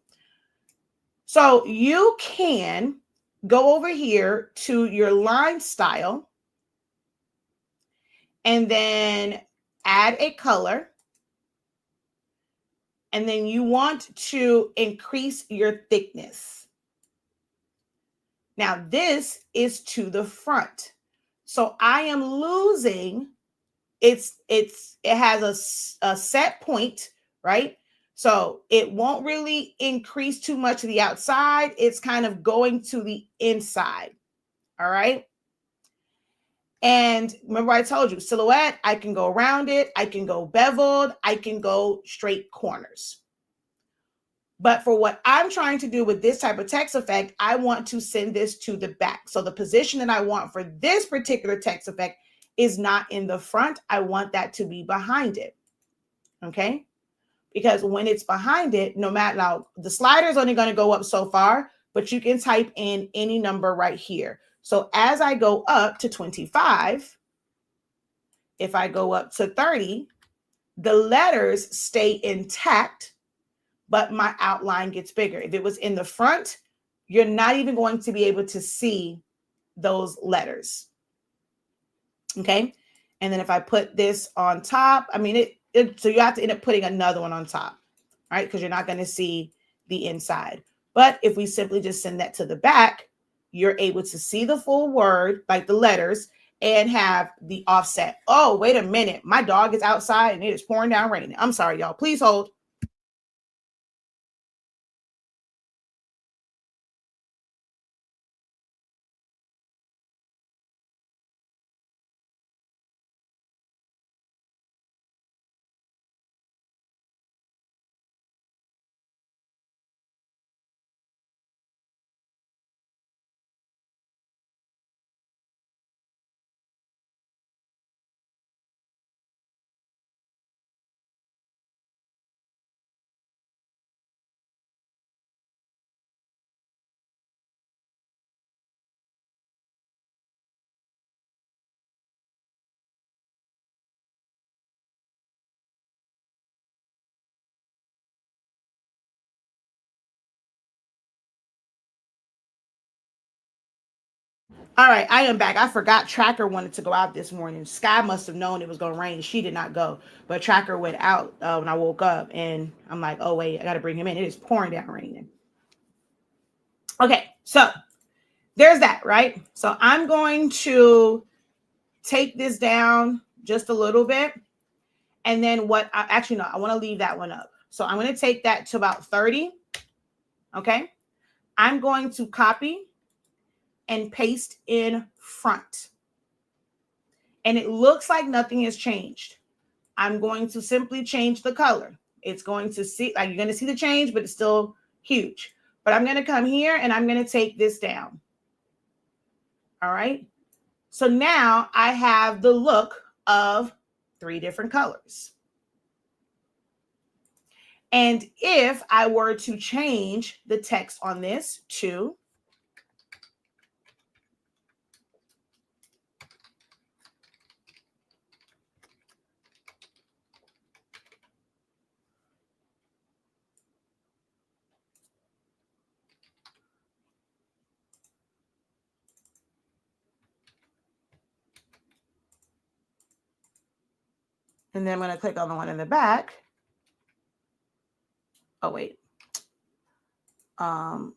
So you can go over here to your line style and then add a color. And then you want to increase your thickness. Now this is to the front. So I am losing, it has a set point, right? So it won't really increase too much to the outside. It's kind of going to the inside. All right. And remember I told you, Silhouette, I can go around it. I can go beveled. I can go straight corners. But for what I'm trying to do with this type of text effect, I want to send this to the back. So the position that I want for this particular text effect is not in the front. I want that to be behind it. Okay. Because when it's behind it, no matter, now the slider is only going to go up so far, but you can type in any number right here. So as I go up to 25, if I go up to 30, the letters stay intact, but my outline gets bigger. If it was in the front, you're not even going to be able to see those letters. Okay. And then if I put this on top, I mean, so you have to end up putting another one on top, right? Because you're not going to see the inside. But if we simply just send that to the back, you're able to see the full word, like the letters, and have the offset. Oh, wait a minute. My dog is outside and it is pouring down raining. I'm sorry, y'all. Please hold. All right, I am back. I forgot Tracker wanted to go out this morning. Sky must have known it was going to rain. She did not go, but Tracker went out when I woke up, and I'm like, oh wait, I got to bring him in. It is pouring down raining. Okay, so there's that, right? So I'm going to take this down just a little bit, and then actually no, I want to leave that one up. So I'm going to take that to about 30. Okay, I'm going to copy and paste in front. And it looks like nothing has changed. I'm going to simply change the color. It's going to see, like you're going to see the change, but it's still huge. But I'm going to come here and I'm going to take this down. All right. So now I have the look of 3 different colors. And if I were to change the text on this to and then I'm going to click on the one in the back. Oh, wait. I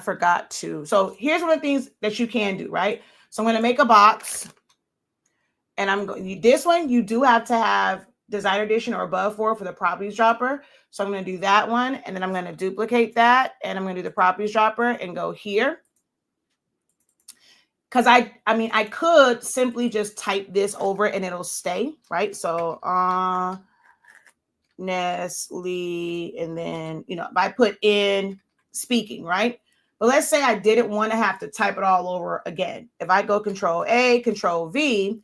forgot to. So here's one of the things that you can do, right? So I'm going to make a box, and I'm going. This one you do have to have Designer Edition or above for the properties dropper. So I'm going to do that one, and then I'm going to duplicate that, and I'm going to do the properties dropper and go here. Because I mean, I could simply just type this over and it'll stay, right? So Nestle, and then if I put in speaking, right? But let's say I didn't want to have to type it all over again. If I go Control A, Control V,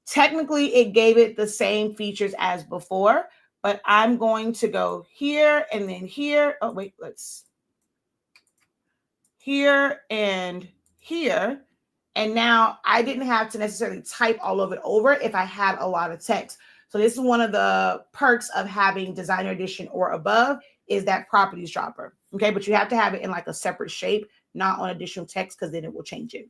technically it gave it the same features as before, but I'm going to go here and then here. Oh, wait, let's here and here. And now I didn't have to necessarily type all of it over if I had a lot of text. So this is one of the perks of having Designer Edition or above is that properties dropper. Okay, but you have to have it in like a separate shape, not on additional text, because then it will change it.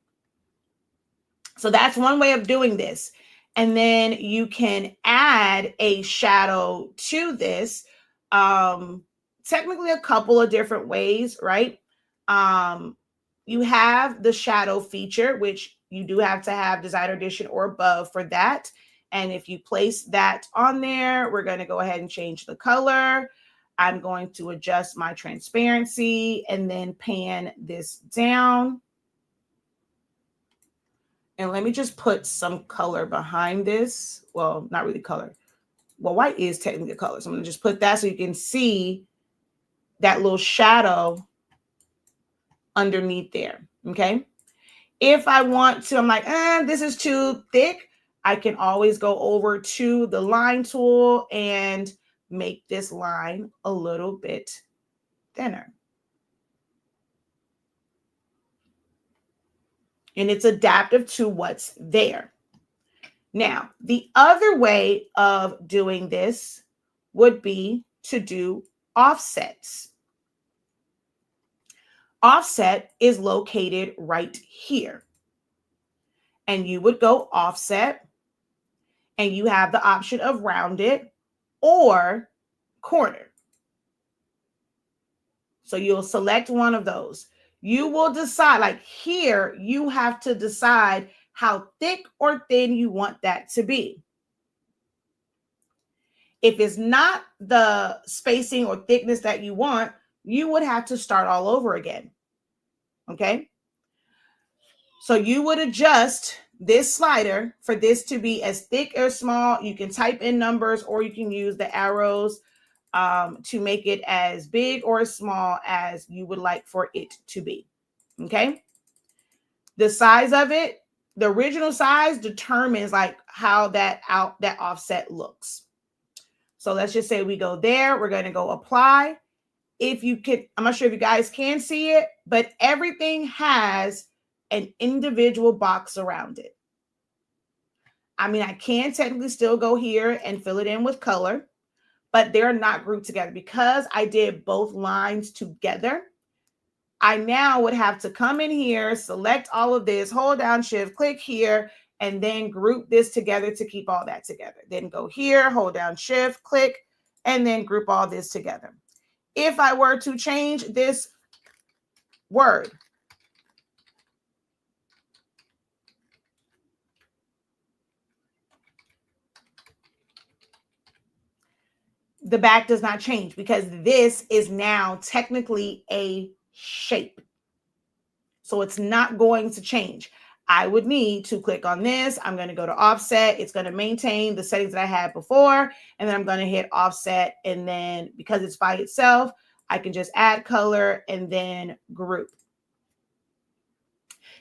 So that's one way of doing this. And then you can add a shadow to this. Technically a couple of different ways, right? You have the shadow feature, which you do have to have Designer Edition or above for that. And if you place that on there, we're going to go ahead and change the color. I'm going to adjust my transparency and then pan this down. And let me just put some color behind this. Well, not really color. Well, white is technically a color. So I'm going to just put that so you can see that little shadow underneath there. Okay. If I want to, I'm like, this is too thick. I can always go over to the line tool and make this line a little bit thinner. And it's adaptive to what's there. Now, the other way of doing this would be to do offsets. Offset is located right here. And you would go offset, and you have the option of rounded or corner. So you'll select one of those. You will decide, like here, you have to decide how thick or thin you want that to be. If it's not the spacing or thickness that you want, you would have to start all over again. Okay? So you would adjust this slider for this to be as thick or small. You can type in numbers, or you can use the arrows to make it as big or as small as you would like for it to be. Okay? The size of it, the original size determines like how that offset looks. So let's just say we go there. We're going to go apply. If you could, I'm not sure if you guys can see it, but everything has an individual box around it. I mean, I can technically still go here and fill it in with color, but they're not grouped together because I did both lines together. I now would have to come in here, select all of this, hold down shift, click here, and then group this together to keep all that together. Then go here, hold down shift, click, and then group all this together. If I were to change this word, the back does not change because this is now technically a shape. So it's not going to change. I would need to click on this. I'm going to go to offset. It's going to maintain the settings that I had before. And then I'm going to hit offset. And then because it's by itself, I can just add color and then group.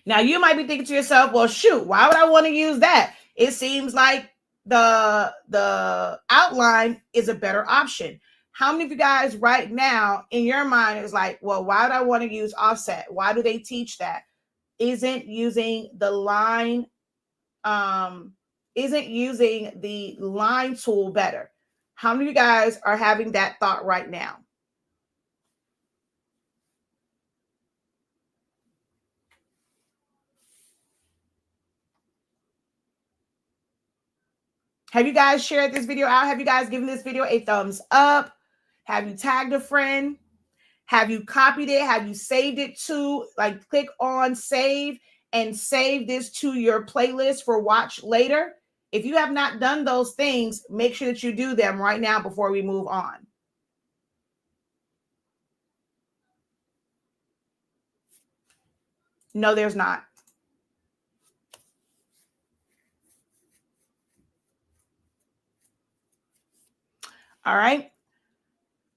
Now you might be thinking to yourself, well, shoot, why would I want to use that? It seems like the outline is a better option. How many of you guys right now in your mind is like, well, why would I want to use offset? Why do they teach that? Isn't using the line tool better? How many of you guys are having that thought right now? Have you guys shared this video out? Have you guys given this video a thumbs up? Have you tagged a friend? Have you copied it? Have you saved it to, like, click on save and save this to your playlist for watch later? If you have not done those things, make sure that you do them right now before we move on. No, there's not. All right.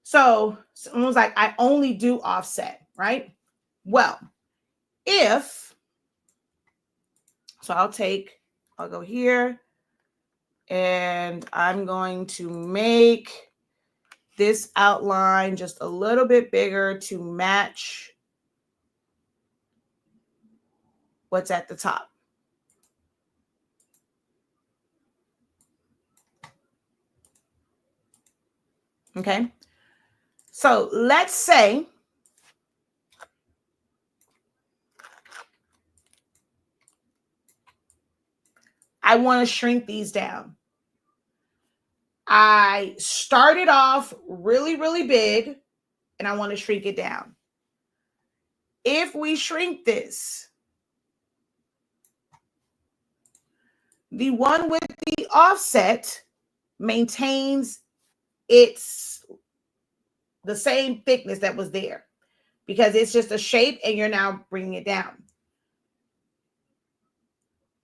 So someone was like, I only do offset, right? Well, I'll go here and I'm going to make this outline just a little bit bigger to match what's at the top. Okay. So let's say I want to shrink these down. I started off really, really big and I want to shrink it down. If we shrink this, the one with the offset maintains the same thickness that was there because it's just a shape and you're now bringing it down.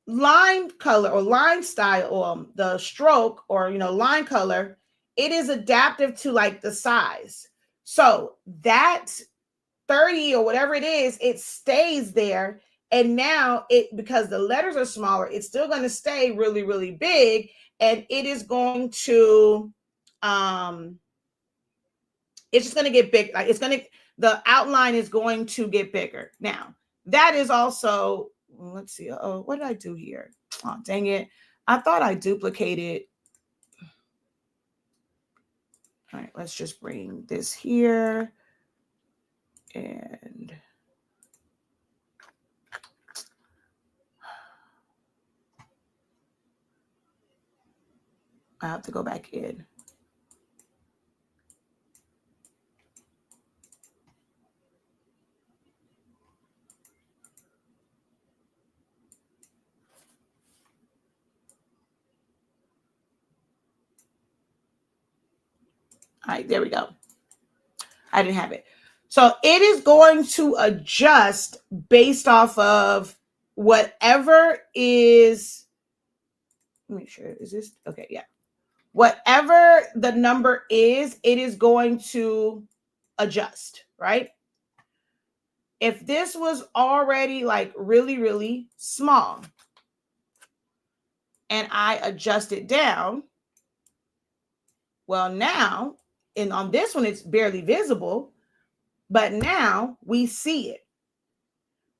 Line color or line style or the stroke or, line color, it is adaptive to like the size. So that 30 or whatever it is, it stays there. And now because the letters are smaller, it's still going to stay really, really big. And it is going to, it's just going to get big. Like the outline is going to get bigger. Now that is also, let's see. Oh, what did I do here? Oh, dang it. I thought I duplicated. All right, let's just bring this here. And I have to go back in. All right, there we go. I didn't have it. So it is going to adjust based off of whatever is, make sure, is this, okay, yeah. Whatever the number is, it is going to adjust, right? If this was already like really, really small and I adjust it down, well, now, and on this one, it's barely visible, but now we see it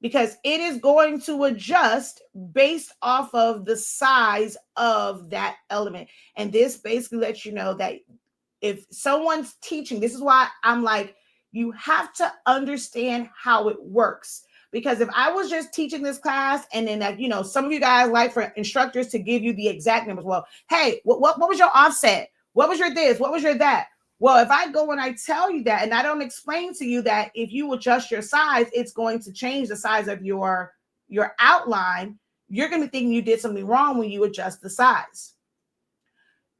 because it is going to adjust based off of the size of that element. And this basically lets you know that if someone's teaching, this is why I'm like, you have to understand how it works. Because if I was just teaching this class and then, like, you know, some of you guys like for instructors to give you the exact numbers. Well, hey, what was your offset? What was your this? What was your that? Well, if I go and I tell you that, and I don't explain to you that if you adjust your size, it's going to change the size of your outline, you're going to think you did something wrong when you adjust the size.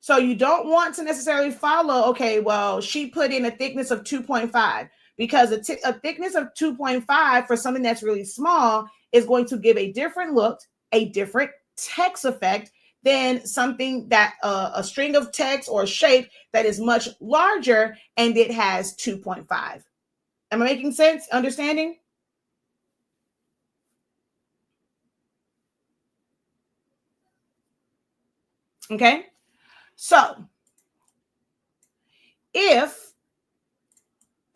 So you don't want to necessarily follow, okay, well, she put in a thickness of 2.5 because a thickness of 2.5 for something that's really small is going to give a different look, a different text effect than something that a string of text or shape that is much larger and it has 2.5. Am I making sense? Understanding? Okay. So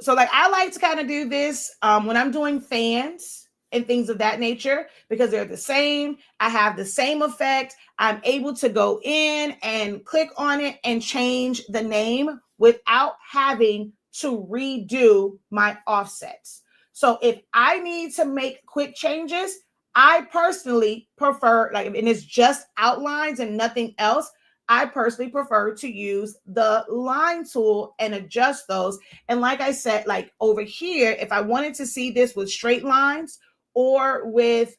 like I like to kind of do this when I'm doing fans and things of that nature because they're the same. I have the same effect. I'm able to go in and click on it and change the name without having to redo my offsets. So if I need to make quick changes, I personally prefer, like, and it's just outlines and nothing else, I personally prefer to use the line tool and adjust those. And like I said, like over here, if I wanted to see this with straight lines or with,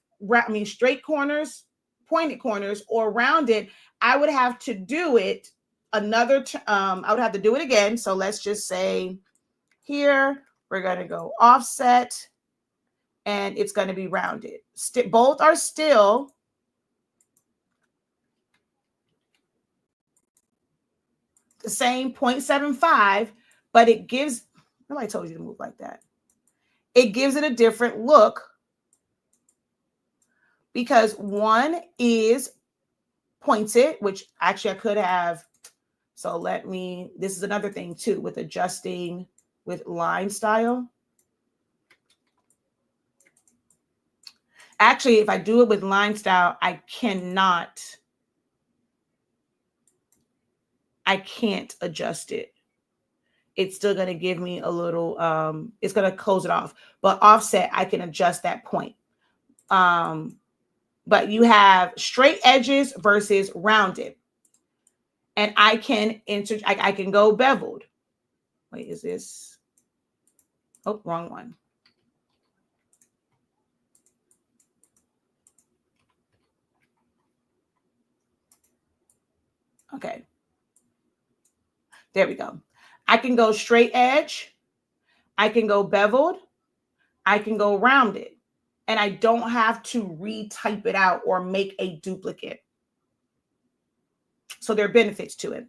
straight corners, pointed corners, or rounded, I would have to do it I would have to do it again. So let's just say here, we're going to go offset and it's going to be rounded. Both are still the same 0.75, but it gives, nobody told you to move like that. It gives it a different look because one is pointed, which actually I could have. So this is another thing too with adjusting with line style. Actually, if I do it with line style, I can't adjust it. It's still going to give me a little, it's going to close it off. But offset, I can adjust that point. But you have straight edges versus rounded. And I can I can go beveled. Wait, is this? Oh, wrong one. Okay. There we go. I can go straight edge. I can go beveled. I can go rounded. And I don't have to retype it out or make a duplicate. So there are benefits to it.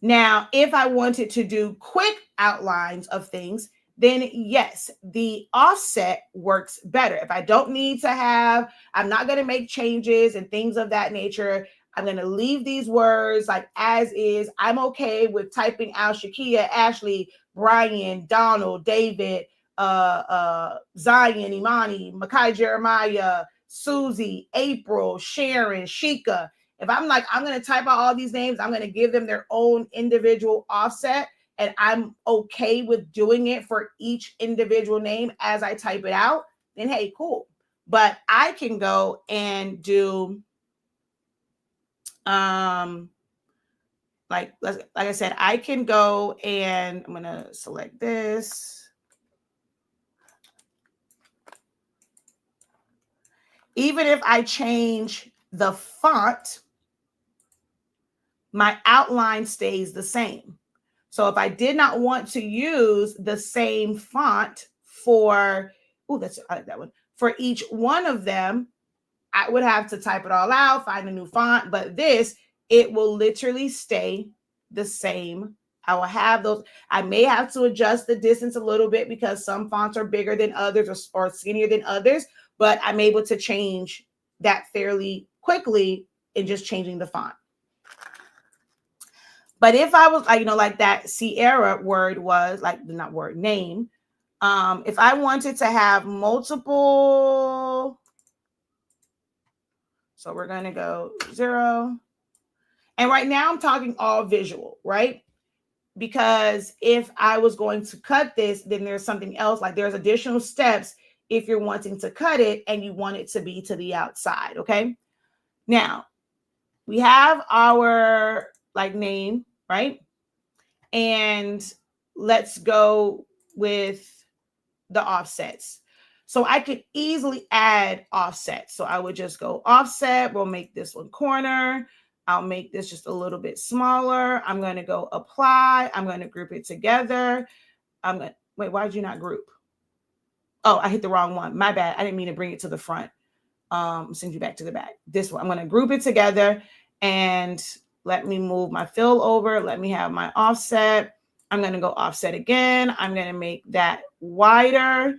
Now, if I wanted to do quick outlines of things, then yes, the offset works better. If I don't need to I'm not going to make changes and things of that nature. I'm going to leave these words like as is. I'm okay with typing out Shakia, Ashley, Brian, Donald, David, Zion, Imani, Makai, Jeremiah, Susie, April, Sharon, Shika. If I'm like, I'm going to type out all these names, I'm going to give them their own individual offset, and I'm okay with doing it for each individual name as I type it out, then hey, cool. But I can go and do, like I said, I can go and I'm going to select this. Even if I change the font, my outline stays the same. So if I did not want to use the same font for, I like that one, for each one of them, I would have to type it all out, find a new font. But this, it will literally stay the same. I will have those. I may have to adjust the distance a little bit because some fonts are bigger than others or skinnier than others, but I'm able to change that fairly quickly in just changing the font. But if I was, like that Sierra word was like, not word, name. If I wanted to have multiple, so we're going to go 0. And right now I'm talking all visual, right? Because if I was going to cut this, then there's something else, like there's additional steps if you're wanting to cut it and you want it to be to the outside, okay? Now, we have our name, right? And let's go with the offsets. So I could easily add offsets. So I would just go offset. We'll make this one corner. I'll make this just a little bit smaller. I'm going to go apply. I'm going to group it together. Wait, why did you not group? Oh, I hit the wrong one. My bad. I didn't mean to bring it to the front. Send you back to the back. This one, I'm going to group it together and let me move my fill over. Let me have my offset. I'm going to go offset again. I'm going to make that wider.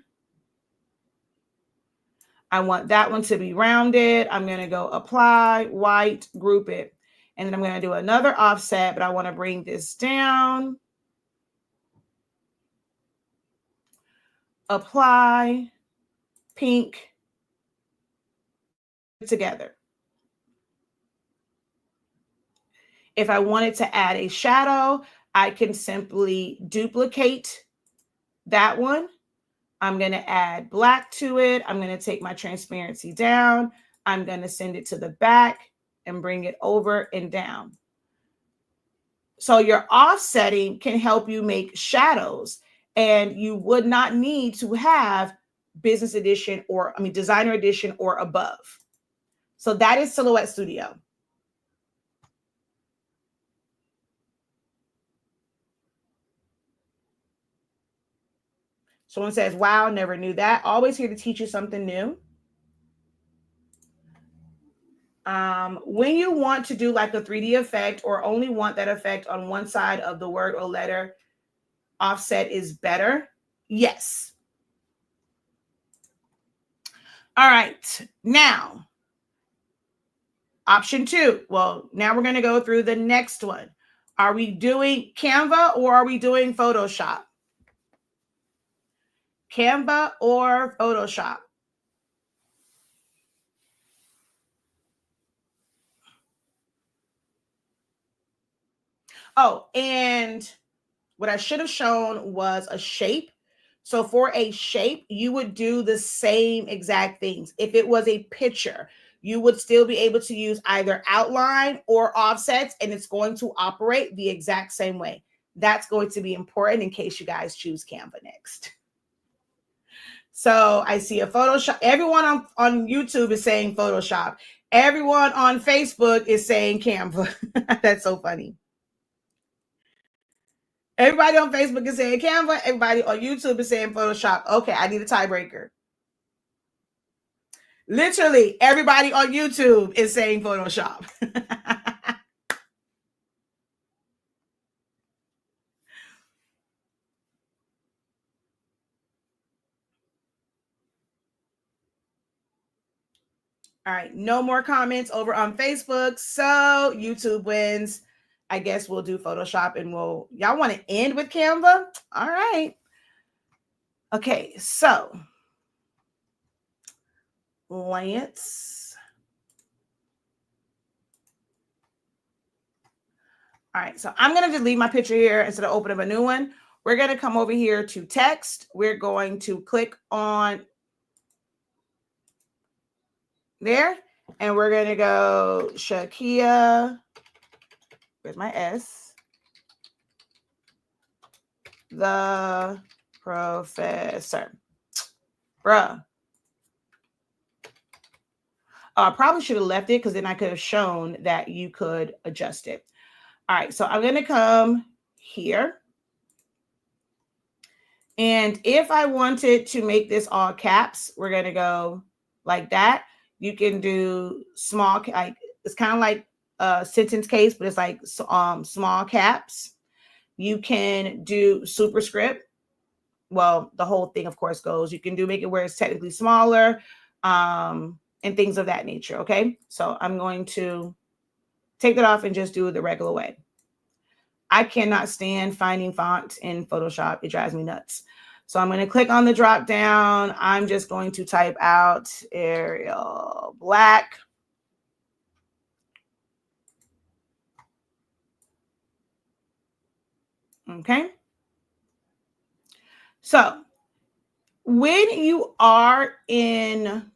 I want that one to be rounded. I'm going to go apply, white, group it. And then I'm going to do another offset, but I want to bring this down. Apply, pink, together. If I wanted to add a shadow, I can simply duplicate that one. I'm going to add black to it. I'm going to take my transparency down. I'm going to send it to the back and bring it over and down. So your offsetting can help you make shadows, and you would not need to have business edition designer edition or above. So that is Silhouette Studio. Someone says, wow, never knew that. Always here to teach you something new. When you want to do like a 3D effect or only want that effect on one side of the word or letter, offset is better. Yes. All right. Now, option 2. Well, now we're going to go through the next one. Are we doing Canva or are we doing Photoshop? Canva or Photoshop? Oh, and what I should have shown was a shape. So for a shape, you would do the same exact things. If it was a picture, you would still be able to use either outline or offsets, and it's going to operate the exact same way. That's going to be important in case you guys choose Canva next. So I see a Photoshop. Everyone on YouTube is saying Photoshop. Everyone on Facebook is saying Canva. That's so funny. Everybody on Facebook is saying Canva. Everybody on YouTube is saying Photoshop. Okay, I need a tiebreaker. Literally, everybody on YouTube is saying Photoshop. All right, no more comments over on Facebook. So YouTube wins. I guess we'll do Photoshop and y'all want to end with Canva? All right. Okay, so Lance. All right, so I'm going to just leave my picture here instead of open up a new one. We're going to come over here to text. We're going to click on there, and we're going to go Shakia. Where's my S? The professor. Bruh. I probably should have left it because then I could have shown that you could adjust it. All right, so I'm going to come here. And if I wanted to make this all caps, we're going to go like that. You can do small, like it's kind of like a sentence case, but it's like small caps. You can do superscript. Well, the whole thing, of course, goes. You can make it where it's technically smaller, and things of that nature. Okay, so I'm going to take that off and just do it the regular way. I cannot stand finding fonts in Photoshop. It drives me nuts. So I'm going to click on the drop down. I'm just going to type out Arial Black. Okay. So when you are in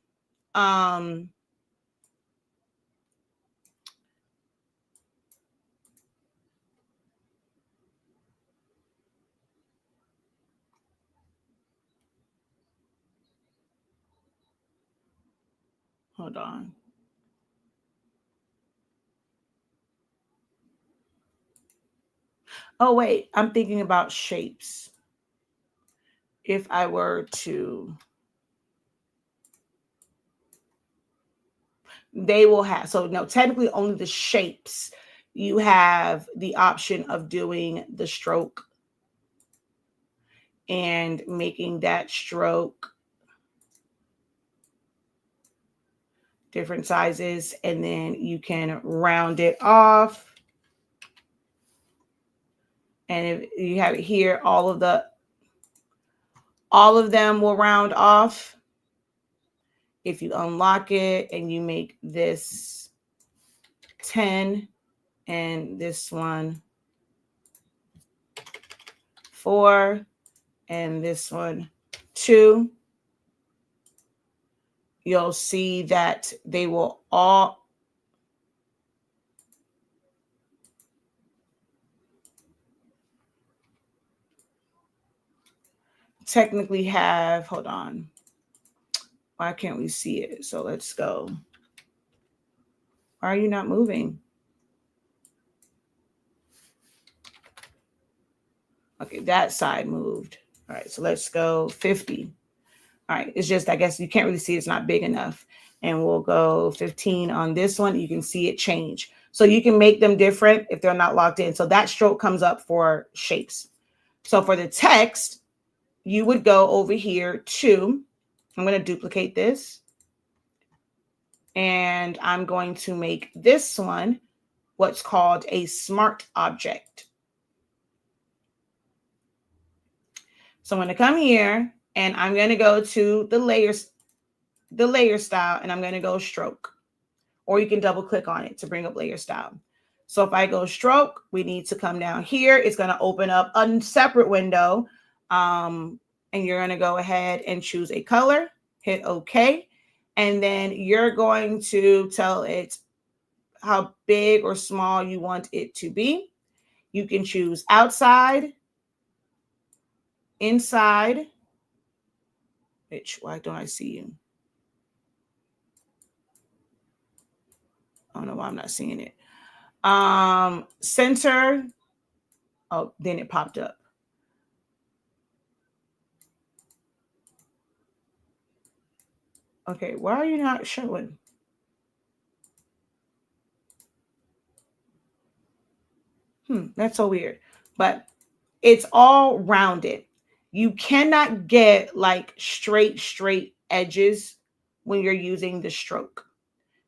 hold on. Oh, wait, I'm thinking about shapes. If I were to, they will have, so no, technically only the shapes. You have the option of doing the stroke and making that stroke different sizes, and then you can round it off. And if you have it here, all of them will round off. If you unlock it and you make this 10 and this one 4 and this one 2, you'll see that they will all technically have, hold on. Why can't we see it? So let's go. Why are you not moving? Okay, that side moved. All right, so let's go 50. All right, it's just, I guess you can't really see, it's not big enough. And we'll go 15 on this one. You can see it change. So you can make them different if they're not locked in. So that stroke comes up for shapes. So for the text, you would go over here to, I'm going to duplicate this. And I'm going to make this one what's called a smart object. So I'm going to come here and I'm going to go to the layer style, and I'm going to go stroke, or you can double click on it to bring up layer style. So if I go stroke, we need to come down here. It's going to open up a separate window. And you're going to go ahead and choose a color, hit OK. And then you're going to tell it how big or small you want it to be. You can choose outside, inside, which, why don't I see you? I don't know why I'm not seeing it. Center. Oh, then it popped up. Okay, why are you not showing? That's so weird. But it's all rounded. You cannot get like straight edges when you're using the stroke.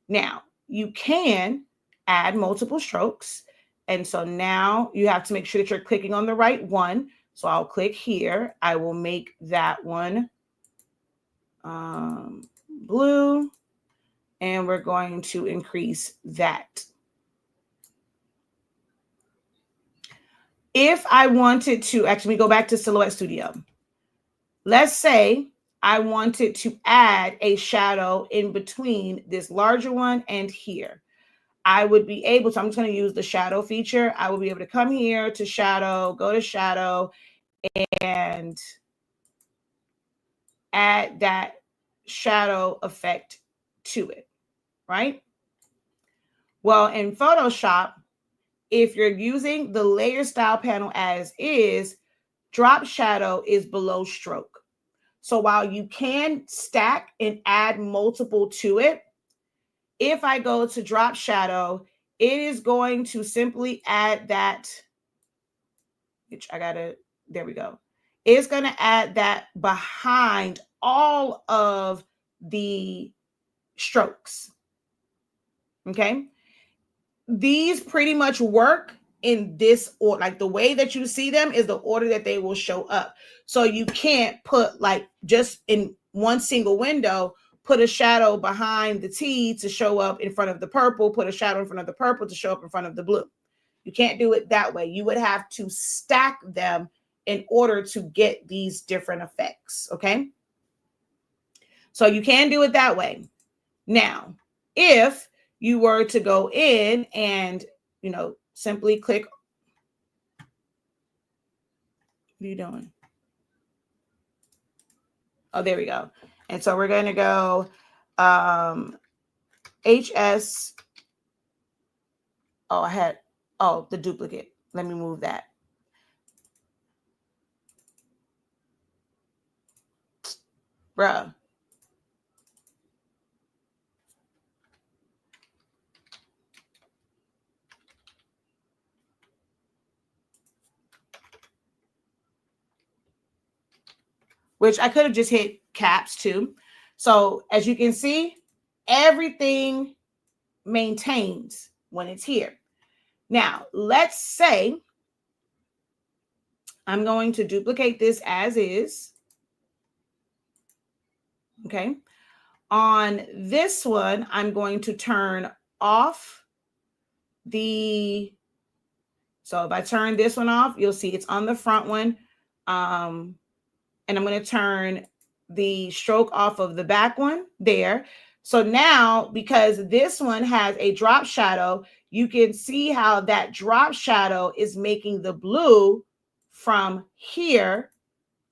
Now, you can add multiple strokes. And so now you have to make sure that you're clicking on the right one. So I'll click here. I will make that one blue. And we're going to increase that. If I wanted to, actually go back to Silhouette Studio. Let's say I wanted to add a shadow in between this larger one and here. I would be able to, I'm just going to use the shadow feature. I will be able to come here to shadow, go to shadow, and add that shadow effect to it, right? Well, in Photoshop, if you're using the layer style panel as is, drop shadow is below stroke. So while you can stack and add multiple to it, if I go to drop shadow, it is going to simply add that, which there we go. It's going to add that behind all of the strokes. Okay. These pretty much work in this order. Like the way that you see them is the order that they will show up. So you can't put like just in one single window, put a shadow behind the T to show up in front of the purple, put a shadow in front of the purple to show up in front of the blue. You can't do it that way. You would have to stack them in order to get these different effects. Okay. So you can do it that way. Now, if you were to go in and, simply click. What are you doing? Oh, there we go. And so we're going to go HS. The duplicate. Let me move that. Bruh. Which I could have just hit caps too. So as you can see, everything maintains when it's here. Now, let's say I'm going to duplicate this as is. Okay. On this one, I'm going to turn off so if I turn this one off, you'll see it's on the front one. And I'm going to turn the stroke off of the back one there. So now, because this one has a drop shadow, you can see how that drop shadow is making the blue from here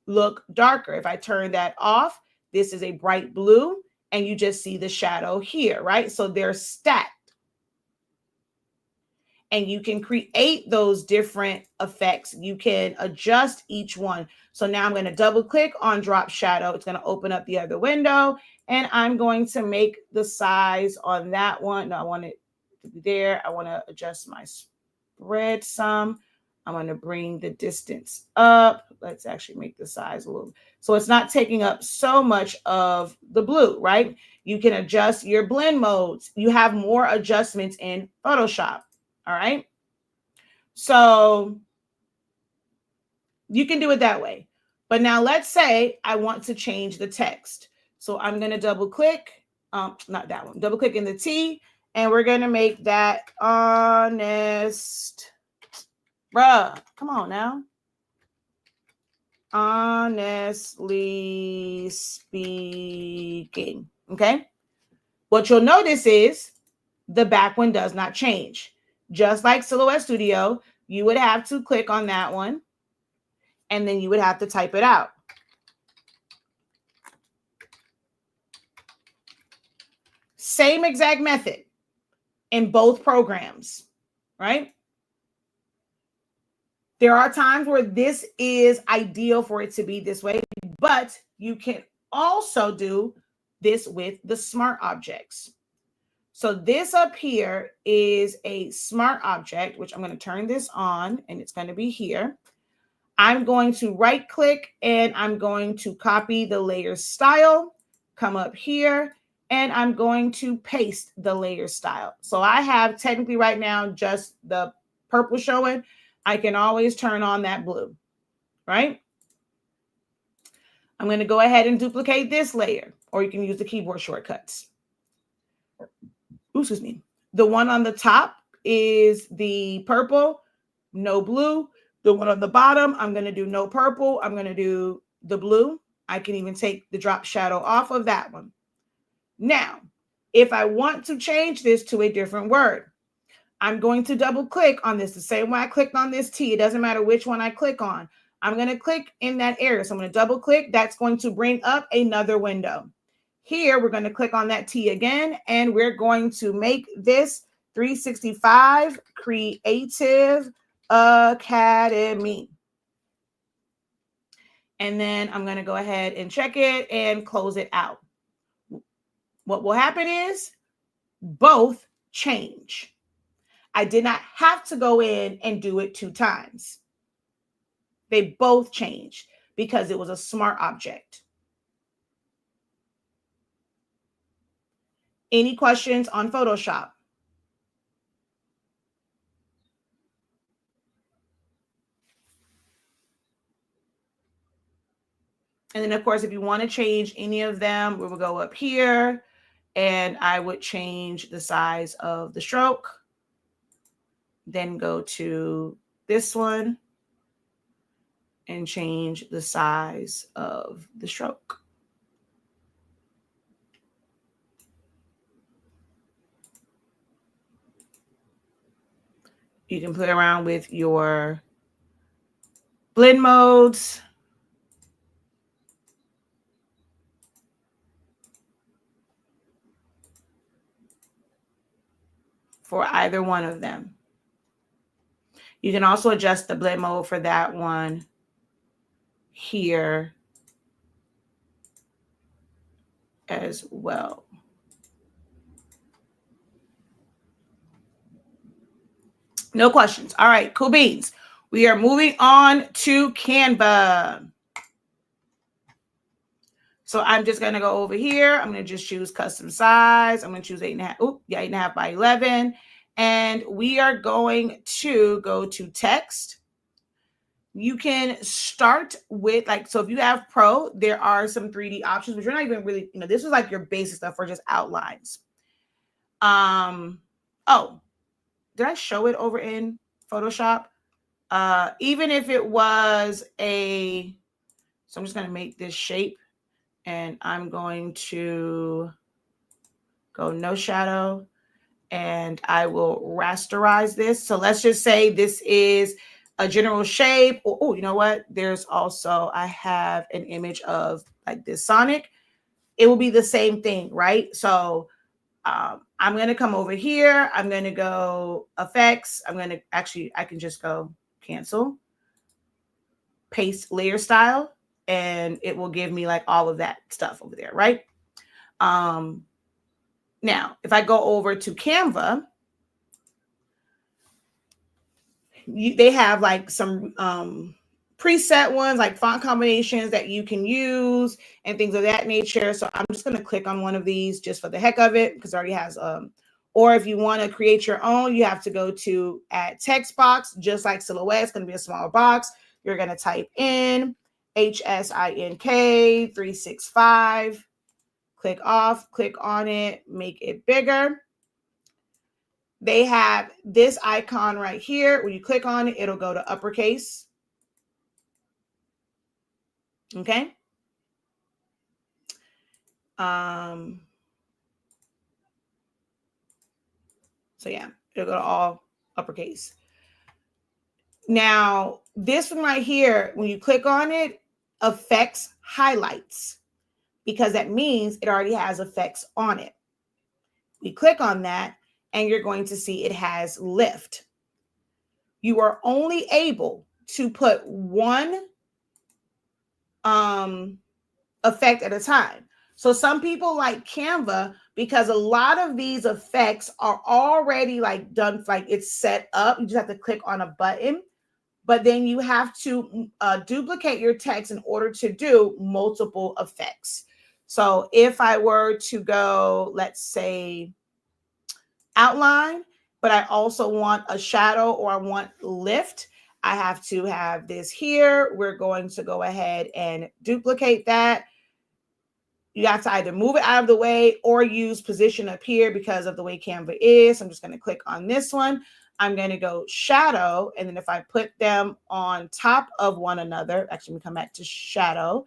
look darker. If I turn that off, this is a bright blue, and you just see the shadow here, right? So they're stacked. And you can create those different effects. You can adjust each one. So now I'm going to double click on drop shadow. It's going to open up the other window, and I'm going to make the size on that one. No, I want it to be there. I want to adjust my spread some. I'm going to bring the distance up. Let's actually make the size a little. So it's not taking up so much of the blue, right? You can adjust your blend modes. You have more adjustments in Photoshop. All right. So you can do it that way. But now let's say I want to change the text. So I'm going to double click, not that one, double click in the T, and we're going to make that honest. Bruh, come on now. Honestly speaking. Okay. What you'll notice is the back one does not change. Just like Silhouette Studio, you would have to click on that one, and then you would have to type it out. Same exact method in both programs, right? There are times where this is ideal for it to be this way, but you can also do this with the smart objects. So this up here is a smart object, which I'm going to turn this on, and it's going to be here. I'm going to right click, and I'm going to copy the layer style, come up here, and I'm going to paste the layer style. So I have technically right now just the purple showing. I can always turn on that blue, right? I'm going to go ahead and duplicate this layer, or you can use the keyboard shortcuts. Ooh, excuse me. The one on the top is the purple, no blue. The one on the bottom, I'm going to do no purple. I'm going to do the blue. I can even take the drop shadow off of that one. Now, if I want to change this to a different word, I'm going to double click on this the same way I clicked on this T. It doesn't matter which one I click on. I'm going to click in that area. So I'm going to double click. That's going to bring up another window. Here, we're going to click on that T again, and we're going to make this 365 Creative Academy. And then I'm going to go ahead and check it and close it out. What will happen is both change. I did not have to go in and do it 2 times. They both changed because it was a smart object. Any questions on Photoshop? And then, of course, if you want to change any of them, we will go up here and I would change the size of the stroke. Then go to this one and change the size of the stroke. You can play around with your blend modes. For either one of them. You can also adjust the blend mode for that one here as well. No questions. All right, cool beans. We are moving on to Canva. So I'm just going to go over here. I'm going to just choose custom size. I'm going to choose 8.5. Oh, yeah, 8.5 by 11. And we are going to go to text. You can start with so if you have Pro, there are some 3D options, but you're not even really, this is like your basic stuff for just outlines. Oh, did I show it over in Photoshop? Even if it was so I'm just going to make this shape and I'm going to go no shadow and I will rasterize this. So let's just say this is a general shape. Oh, you know what? There's also, I have an image of like this Sonic. It will be the same thing, right? So I'm going to come over here. I'm going to go effects. I can just go cancel, paste layer style, and it will give me like all of that stuff over there, right? Now, if I go over to Canva, they have like some preset ones, like font combinations that you can use and things of that nature. So I'm just going to click on one of these just for the heck of it because it already has or if you want to create your own, you have to go to add text box, just like Silhouette. It's going to be a smaller box. You're going to type in HSINK 365, click off, click on it, make it bigger. They have this icon right here. When you click on it, it'll go to uppercase. Okay. So yeah, it'll go to all uppercase. Now, this one right here, when you click on it, affects highlights because that means it already has effects on it. We click on that and you're going to see it has lift. You are only able to put one effect at a time. So some people like Canva because a lot of these effects are already like done, like it's set up. You just have to click on a button, but then you have to duplicate your text in order to do multiple effects. So if I were to go, let's say outline, but I also want a shadow or I want lift, I have to have this here. We're going to go ahead and duplicate that. You have to either move it out of the way or use position up here because of the way Canva is. I'm just going to click on this one. I'm going to go shadow. And then if I put them on top of one another, actually, we come back to shadow.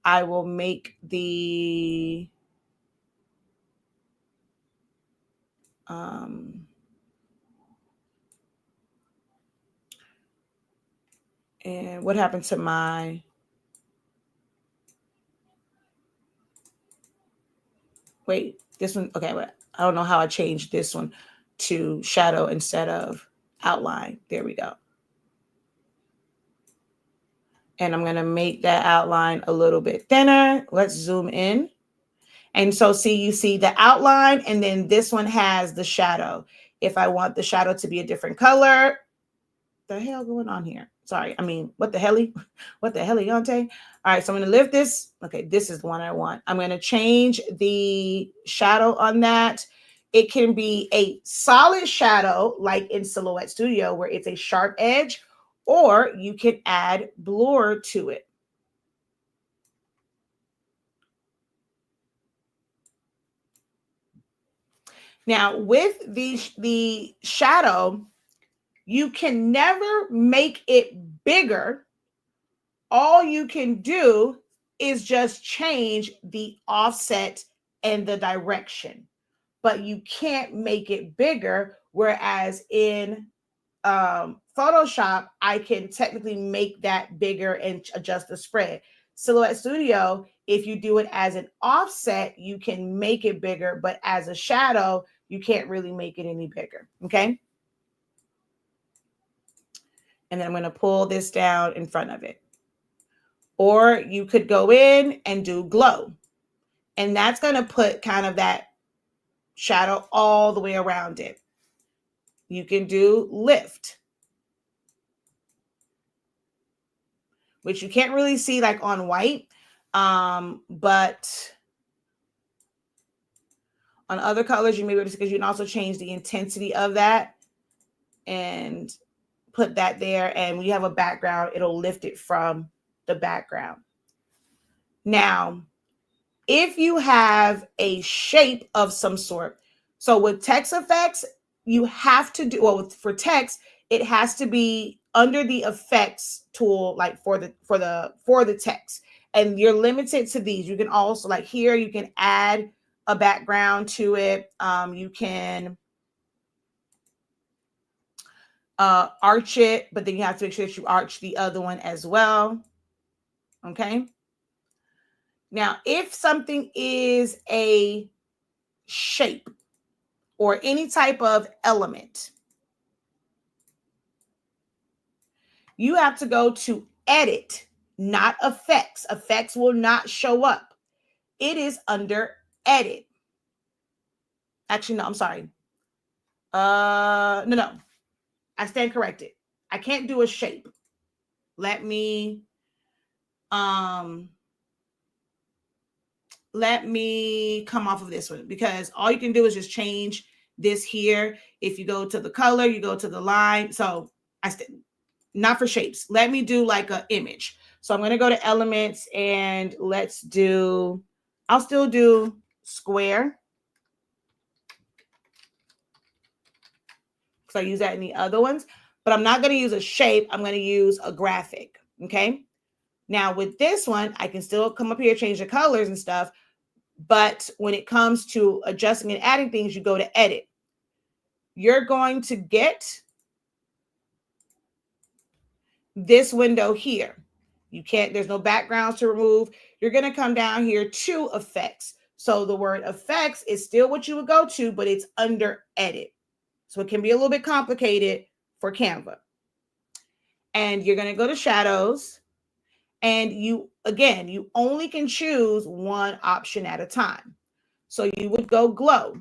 I will make the and what happened to my wait, this one. Okay, but I don't know how I changed this one to shadow instead of outline. There we go. And I'm going to make that outline a little bit thinner. Let's zoom in. And so you see the outline, and then this one has the shadow. If I want the shadow to be a different color, the hell going on here? Sorry, I mean, what the hell? What the hell, Yante? All right, so I'm going to lift this. Okay, this is the one I want. I'm going to change the shadow on that. It can be a solid shadow, like in Silhouette Studio, where it's a sharp edge, or you can add blur to it. Now, with the shadow, you can never make it bigger. All you can do is just change the offset and the direction, but you can't make it bigger. Whereas in Photoshop, I can technically make that bigger and adjust the spread. Silhouette Studio, if you do it as an offset, you can make it bigger, but as a shadow, you can't really make it any bigger. Okay. And then I'm going to pull this down in front of it. Or you could go in and do glow. And that's going to put kind of that shadow all the way around it. You can do lift, which you can't really see like on white. But on other colors, you may be able to, because you can also change the intensity of that and put that there. And when you have a background, it'll lift it from the background. Now, if you have a shape of some sort, so with text effects, you have to do, well, for text, it has to be under the effects tool, like for the text. And you're limited to these. You can also, like here, you can add a background to it. You can arch it, but then you have to make sure that you arch the other one as well. Okay. Now, if something is a shape or any type of element, you have to go to edit, not effects. Effects will not show up. It is under edit. Actually, no, I'm sorry. No. I stand corrected. I can't do a shape. Let me come off of this one, because all you can do is just change this here. If you go to the color, you go to the line. So not for shapes. Let me do like an image. So I'm going to go to elements and I'll still do square, because I use that in the other ones, but I'm not going to use a shape. I'm going to use a graphic. Okay. Now with this one, I can still come up here, change the colors and stuff. But when it comes to adjusting and adding things, you go to edit. You're going to get this window here. There's no backgrounds to remove. You're going to come down here to effects. So the word effects is still what you would go to, but it's under edit. So it can be a little bit complicated for Canva. And you're going to go to shadows, and you only can choose one option at a time. So you would go glow.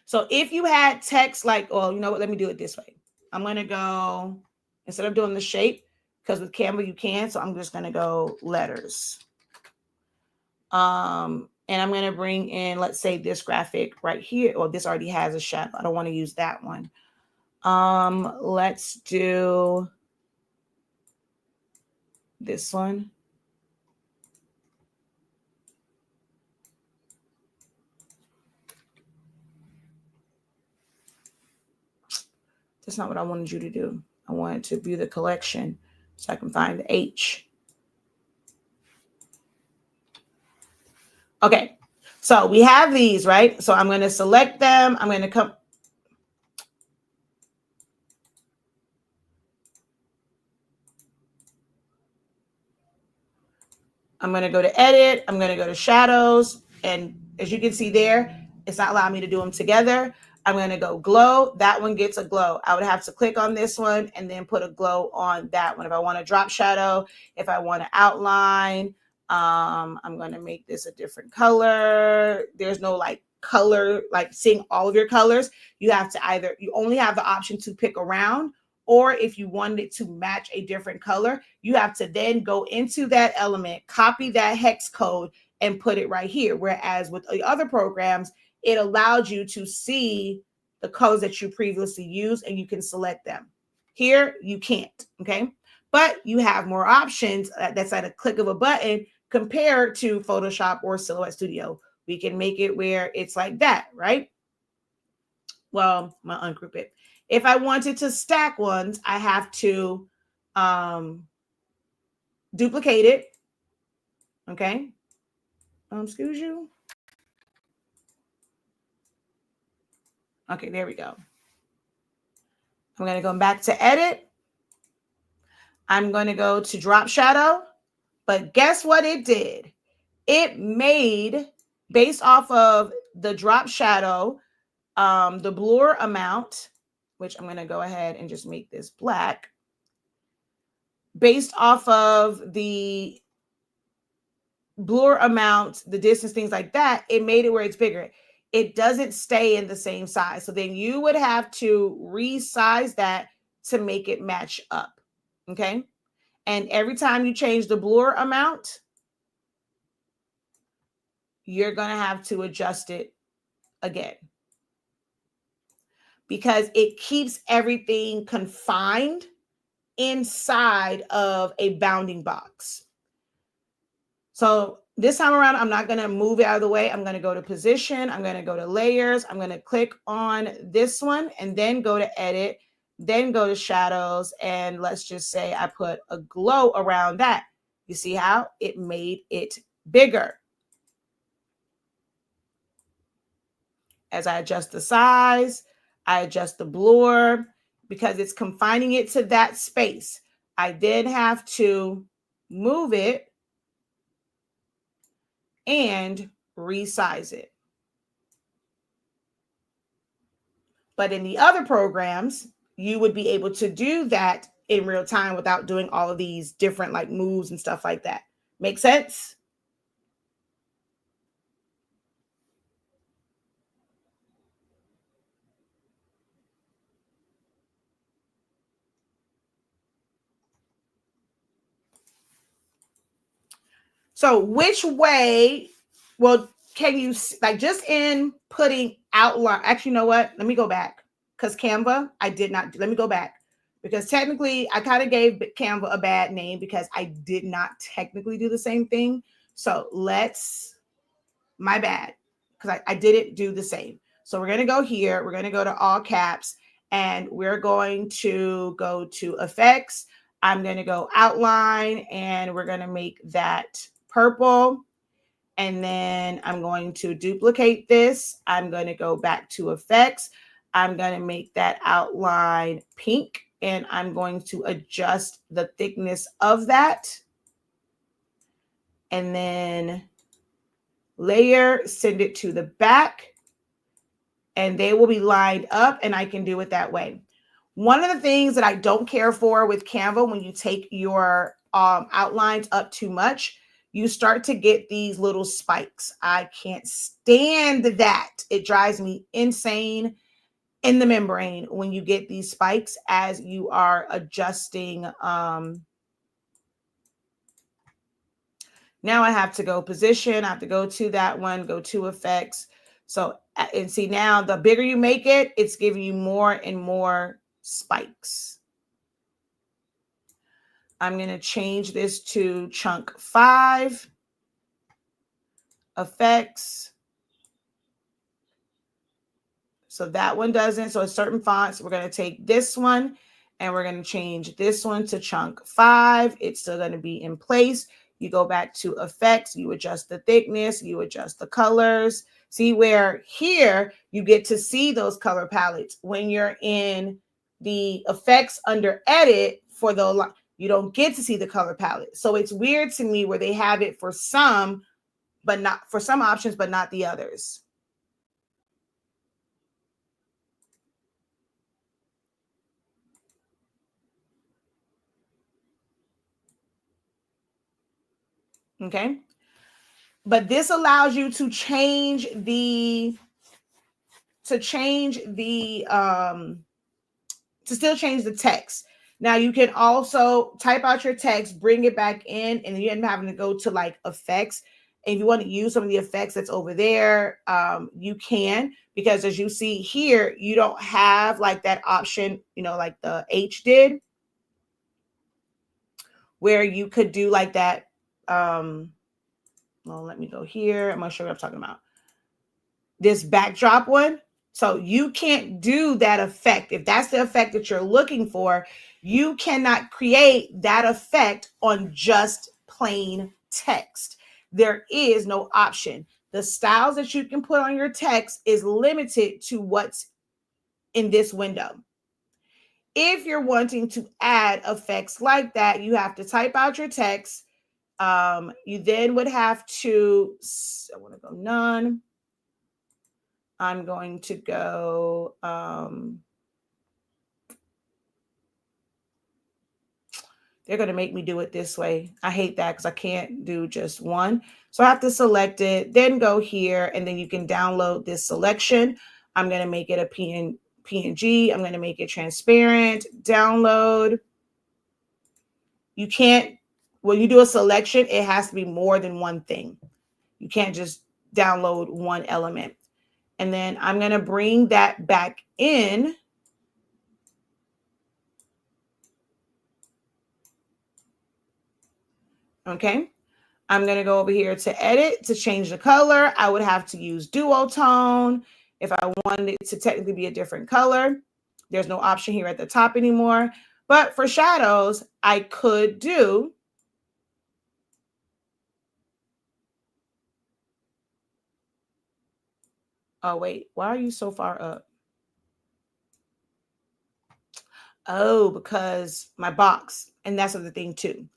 So if you had text like, oh, you know what, let me do it this way. I'm going to go, instead of doing the shape, because with Canva you can, so I'm just going to go letters. And I'm going to bring in, let's say, this graphic right here. Or this already has a shadow. I don't want to use that one. Let's do this one. That's not what I wanted you to do. I wanted to view the collection so I can find the H. Okay, so we have these, right? So I'm going to select them. I'm going to come. I'm going to go to edit. I'm going to go to shadows. And as you can see there, it's not allowing me to do them together. I'm going to go glow. That one gets a glow. I would have to click on this one and then put a glow on that one. If I want to drop shadow, if I want to outline, I'm going to make this a different color. There's no like color, like seeing all of your colors. You have to either, you only have the option to pick around, or if you wanted it to match a different color, you have to then go into that element, copy that hex code, and put it right here. Whereas with the other programs, it allowed you to see the colors that you previously used and you can select them. Here, you can't, okay? But you have more options that's at a click of a button compared to Photoshop or Silhouette Studio. We can make it where it's like that, right? Well, I'm gonna ungroup it. If I wanted to stack ones, I have to duplicate it, okay? Excuse you. Okay, there we go. I'm going to go back to edit. I'm going to go to drop shadow, but guess what it did? It made, based off of the drop shadow, the blur amount, which I'm going to go ahead and just make this black, based off of the blur amount, the distance, things like that, it made it where it's bigger. It doesn't stay in the same size. So then you would have to resize that to make it match up. Okay. And every time you change the blur amount, you're going to have to adjust it again, because it keeps everything confined inside of a bounding box. So this time around, I'm not going to move it out of the way. I'm going to go to position. I'm going to go to layers. I'm going to click on this one and then go to edit, then go to shadows. And let's just say I put a glow around that. You see how it made it bigger. As I adjust the size, I adjust the blur because it's confining it to that space. I then have to move it and resize it. But in the other programs, you would be able to do that in real time without doing all of these different like moves and stuff like that. Make sense? So which way, well, can you, like, just in putting outline, actually, you know what? Let me go back, because Canva, I did not, let me go back, because technically I kind of gave Canva a bad name because I did not technically do the same thing. So my bad, because I didn't do the same. So we're going to go here. We're going to go to all caps, and we're going to go to effects. I'm going to go outline, and we're going to make that purple. And then I'm going to duplicate this. I'm going to go back to effects. I'm going to make that outline pink, and I'm going to adjust the thickness of that. And then layer, send it to the back, and they will be lined up, and I can do it that way. One of the things that I don't care for with Canva, when you take your outlines up too much, you start to get these little spikes. I can't stand that. It drives me insane in the membrane when you get these spikes as you are adjusting. Now I have to go position. I have to go to that one, go to effects. So, and see, now the bigger you make it, it's giving you more and more spikes. I'm going to change this to chunk 5, effects. So that one doesn't. So certain fonts, we're going to take this one and we're going to change this one to chunk 5. It's still going to be in place. You go back to effects, you adjust the thickness, you adjust the colors. See where here you get to see those color palettes. When you're in the effects under edit for the, you don't get to see the color palette. So it's weird to me where they have it for some, but not for some options, but not the others. Okay. But this allows you to change the to still change the text. Now you can also type out your text, bring it back in, and you end up having to go to like effects. And if you want to use some of the effects that's over there, you can, because as you see here, you don't have like that option, like the H did, where you could do like that. Well, let me go here. I'm going to show you what I'm talking about. This backdrop one. So you can't do that effect. If that's the effect that you're looking for, you cannot create that effect on just plain text. There is no option. The styles that you can put on your text is limited to what's in this window. If you're wanting to add effects like that, you have to type out your text. You then would have to, I want to go none. I'm going to go, they're going to make me do it this way. I hate that because I can't do just one. So I have to select it, then go here, and then you can download this selection. I'm going to make it a PNG. I'm going to make it transparent, download. You can't, when you do a selection, it has to be more than one thing. You can't just download one element. And then I'm going to bring that back in. Okay. I'm going to go over here to edit to change the color. I would have to use duotone if I wanted it to technically be a different color. There's no option here at the top anymore. But for shadows, I could do oh, wait, why are you so far up? Oh, because my box. And that's the thing too.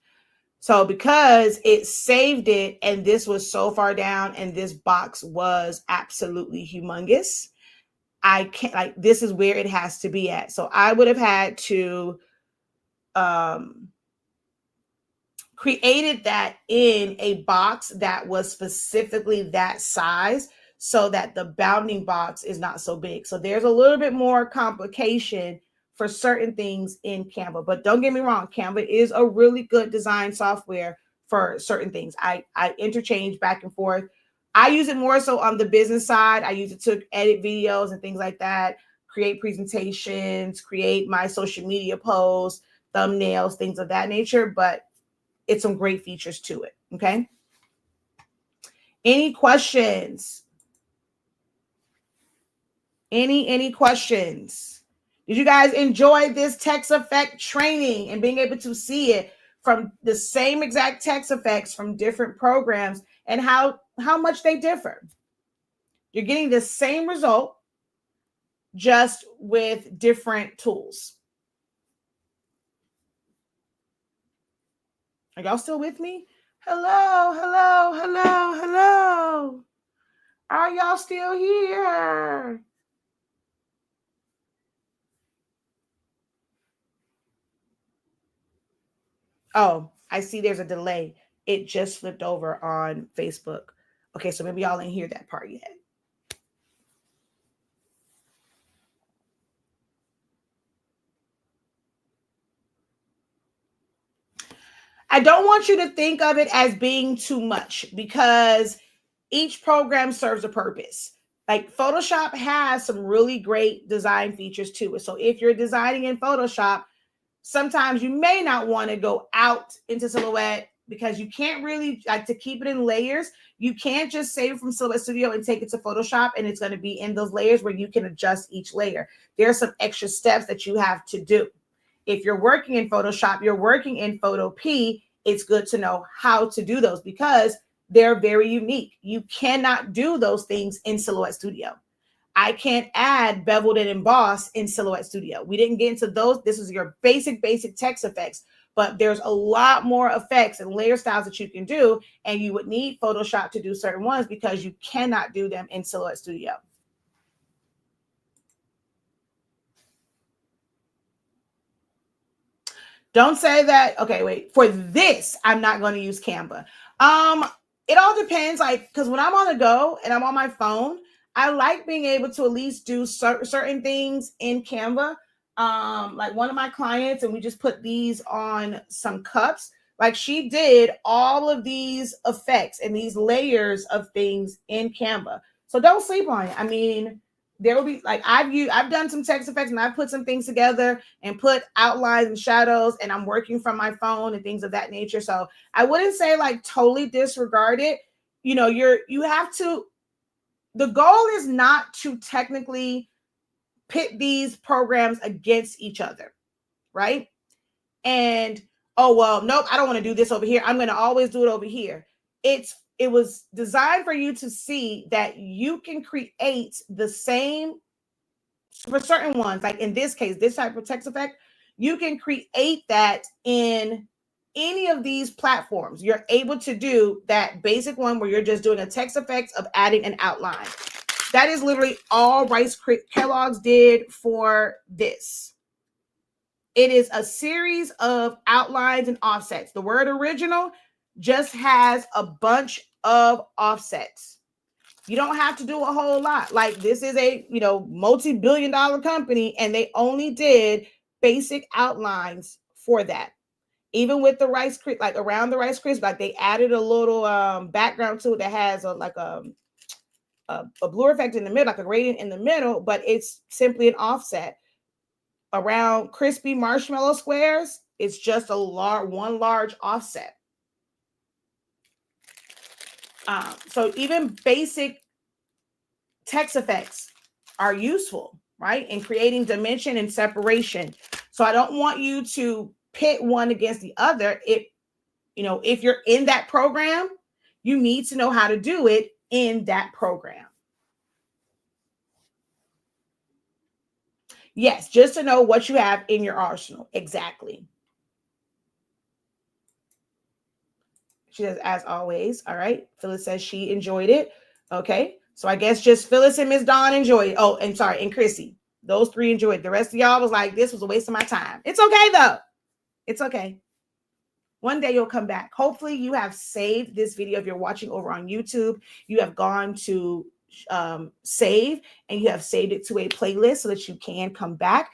So because it saved it and this was so far down and this box was absolutely humongous, I can't, like, this is where it has to be at. So I would have had to created that in a box that was specifically that size so that the bounding box is not so big. So there's a little bit more complication for certain things in Canva. But don't get me wrong, Canva is a really good design software for certain things. I interchange back and forth. I use it more so on the business side. I use it to edit videos and things like that, create presentations, create my social media posts, thumbnails, things of that nature. But it's some great features to it. Okay. Any questions? Any questions? Did you guys enjoy this text effect training and being able to see it from the same exact text effects from different programs and how much they differ? You're getting the same result, just with different tools. Are y'all still with me? Hello, hello, hello, hello. Are y'all still here? Oh, I see there's a delay. It just flipped over on Facebook. Okay, so maybe y'all didn't hear that part yet. I don't want you to think of it as being too much because each program serves a purpose. Like Photoshop has some really great design features to it. So if you're designing in Photoshop, sometimes you may not want to go out into Silhouette because you can't really, like, to keep it in layers. You can't just save it from Silhouette Studio and take it to Photoshop and it's going to be in those layers where you can adjust each layer. There are some extra steps that you have to do. If you're working in Photoshop, you're working in Photo P, it's good to know how to do those because they're very unique. You cannot do those things in Silhouette Studio. I can't add beveled and embossed in Silhouette Studio. We didn't get into those. This is your basic text effects, but there's a lot more effects and layer styles that you can do, and you would need Photoshop to do certain ones because you cannot do them in Silhouette Studio. Don't say that. Okay, wait. For this, I'm not going to use Canva. It all depends. Like, because when I'm on the go and I'm on my phone, I like being able to at least do certain things in Canva. Like one of my clients, and we just put these on some cups. Like she did all of these effects and these layers of things in Canva. So don't sleep on it. I mean, there will be like I've done some text effects and I've put some things together and put outlines and shadows, and I'm working from my phone and things of that nature. So I wouldn't say like totally disregard it. You know, you have to, the goal is not to technically pit these programs against each other, right? And oh well, nope, I don't want to do this over here. I'm going to always do it over here. It was designed for you to see that you can create the same for certain ones. Like in this case, this type of text effect, you can create that in any of these platforms. You're able to do that basic one where you're just doing a text effect of adding an outline. That is literally all Rice Kellogg's did for this. It is a series of outlines and offsets. The word original just has a bunch of offsets. You don't have to do a whole lot. Like this is a, multi-billion-dollar company, and they only did basic outlines for that. Even with the Rice Krispies, like around the Rice Krispies, like they added a little background to it that has a blur effect in the middle, like a gradient in the middle, but it's simply an offset. Around crispy marshmallow squares, it's just one large offset. So even basic text effects are useful, right? In creating dimension and separation. So I don't want you to pit one against the other. If you're in that program, you need to know how to do it in that program. Yes, just to know what you have in your arsenal. Exactly. She says, as always. All right. Phyllis says she enjoyed it. Okay. So I guess just Phyllis and Miss Dawn enjoyed it. Oh, and sorry, and Chrissy. Those three enjoyed it. The rest of y'all was like, this was a waste of my time. It's okay, though. It's okay. One day you'll come back. Hopefully you have saved this video. If you're watching over on YouTube, you have gone to save, and you have saved it to a playlist so that you can come back.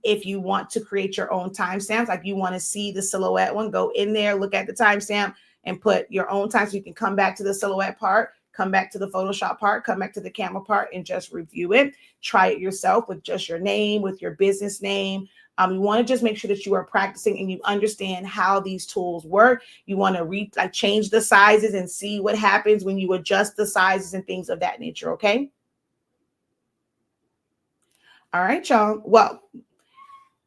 If you want to create your own timestamps, like you want to see the silhouette one, go in there, look at the timestamp and put your own time, so you can come back to the silhouette part, come back to the Photoshop part, come back to the camera part, and just review it. Try it yourself with just your name, with your business name. You want to just make sure that you are practicing and you understand how these tools work. You want to change the sizes and see what happens when you adjust the sizes and things of that nature. Okay. All right, y'all. Well,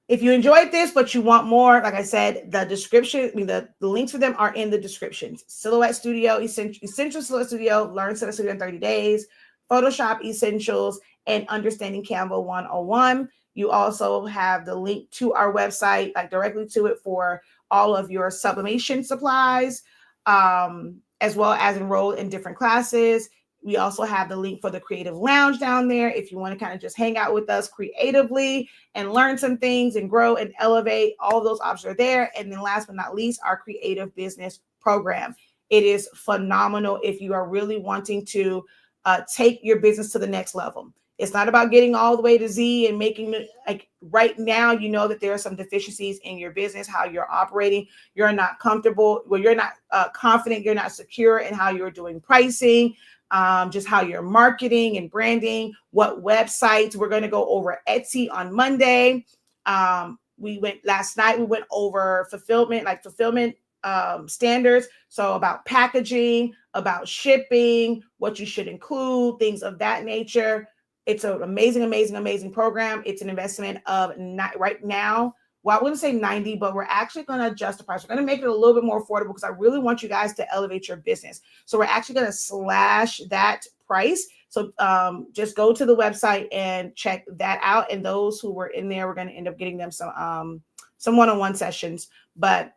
if you enjoyed this, but you want more, like I said, the description, the links for them are in the descriptions. Silhouette Studio, Essential Silhouette Studio, Learn Silhouette Studio in 30 days, Photoshop Essentials, and Understanding Canva 101. You also have the link to our website, like directly to it, for all of your sublimation supplies, as well as enroll in different classes. We also have the link for the Creative Lounge down there if you want to kind of just hang out with us creatively and learn some things and grow and elevate. All of those options are there. And then last but not least, our Creative Business Program. It is phenomenal if you are really wanting to take your business to the next level. It's not about getting all the way to Z and making it like right now. You know that there are some deficiencies in your business, how you're operating. You're not comfortable. Well, you're not confident. You're not secure in how you're doing pricing. Just how you're marketing and branding, what websites. We're going to go over Etsy on Monday. We went over fulfillment standards. So about packaging, about shipping, what you should include, things of that nature. It's an amazing, amazing, amazing program. It's an investment of right now. Well, I wouldn't say 90, but we're actually going to adjust the price. We're going to make it a little bit more affordable because I really want you guys to elevate your business. So we're actually going to slash that price. So just go to the website and check that out. And those who were in there, we're going to end up getting them some one-on-one sessions. But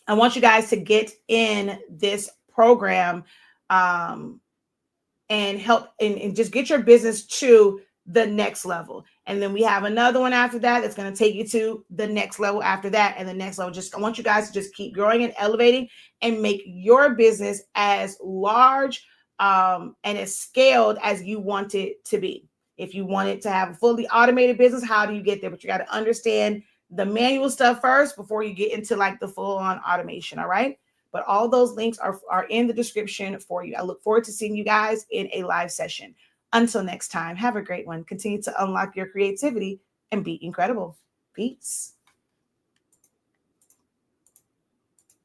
I want you guys to get in this program and help and just get your business to the next level. And then we have another one after that that's going to take you to the next level after that and the next level. Just I want you guys to just keep growing and elevating and make your business as large and as scaled as you want it to be. If you want it to have a fully automated business, how do you get there? But you got to understand the manual stuff first before you get into like the full-on automation. All right. But all those links are in the description for you. I look forward to seeing you guys in a live session. Until next time, have a great one. Continue to unlock your creativity and be incredible. Peace.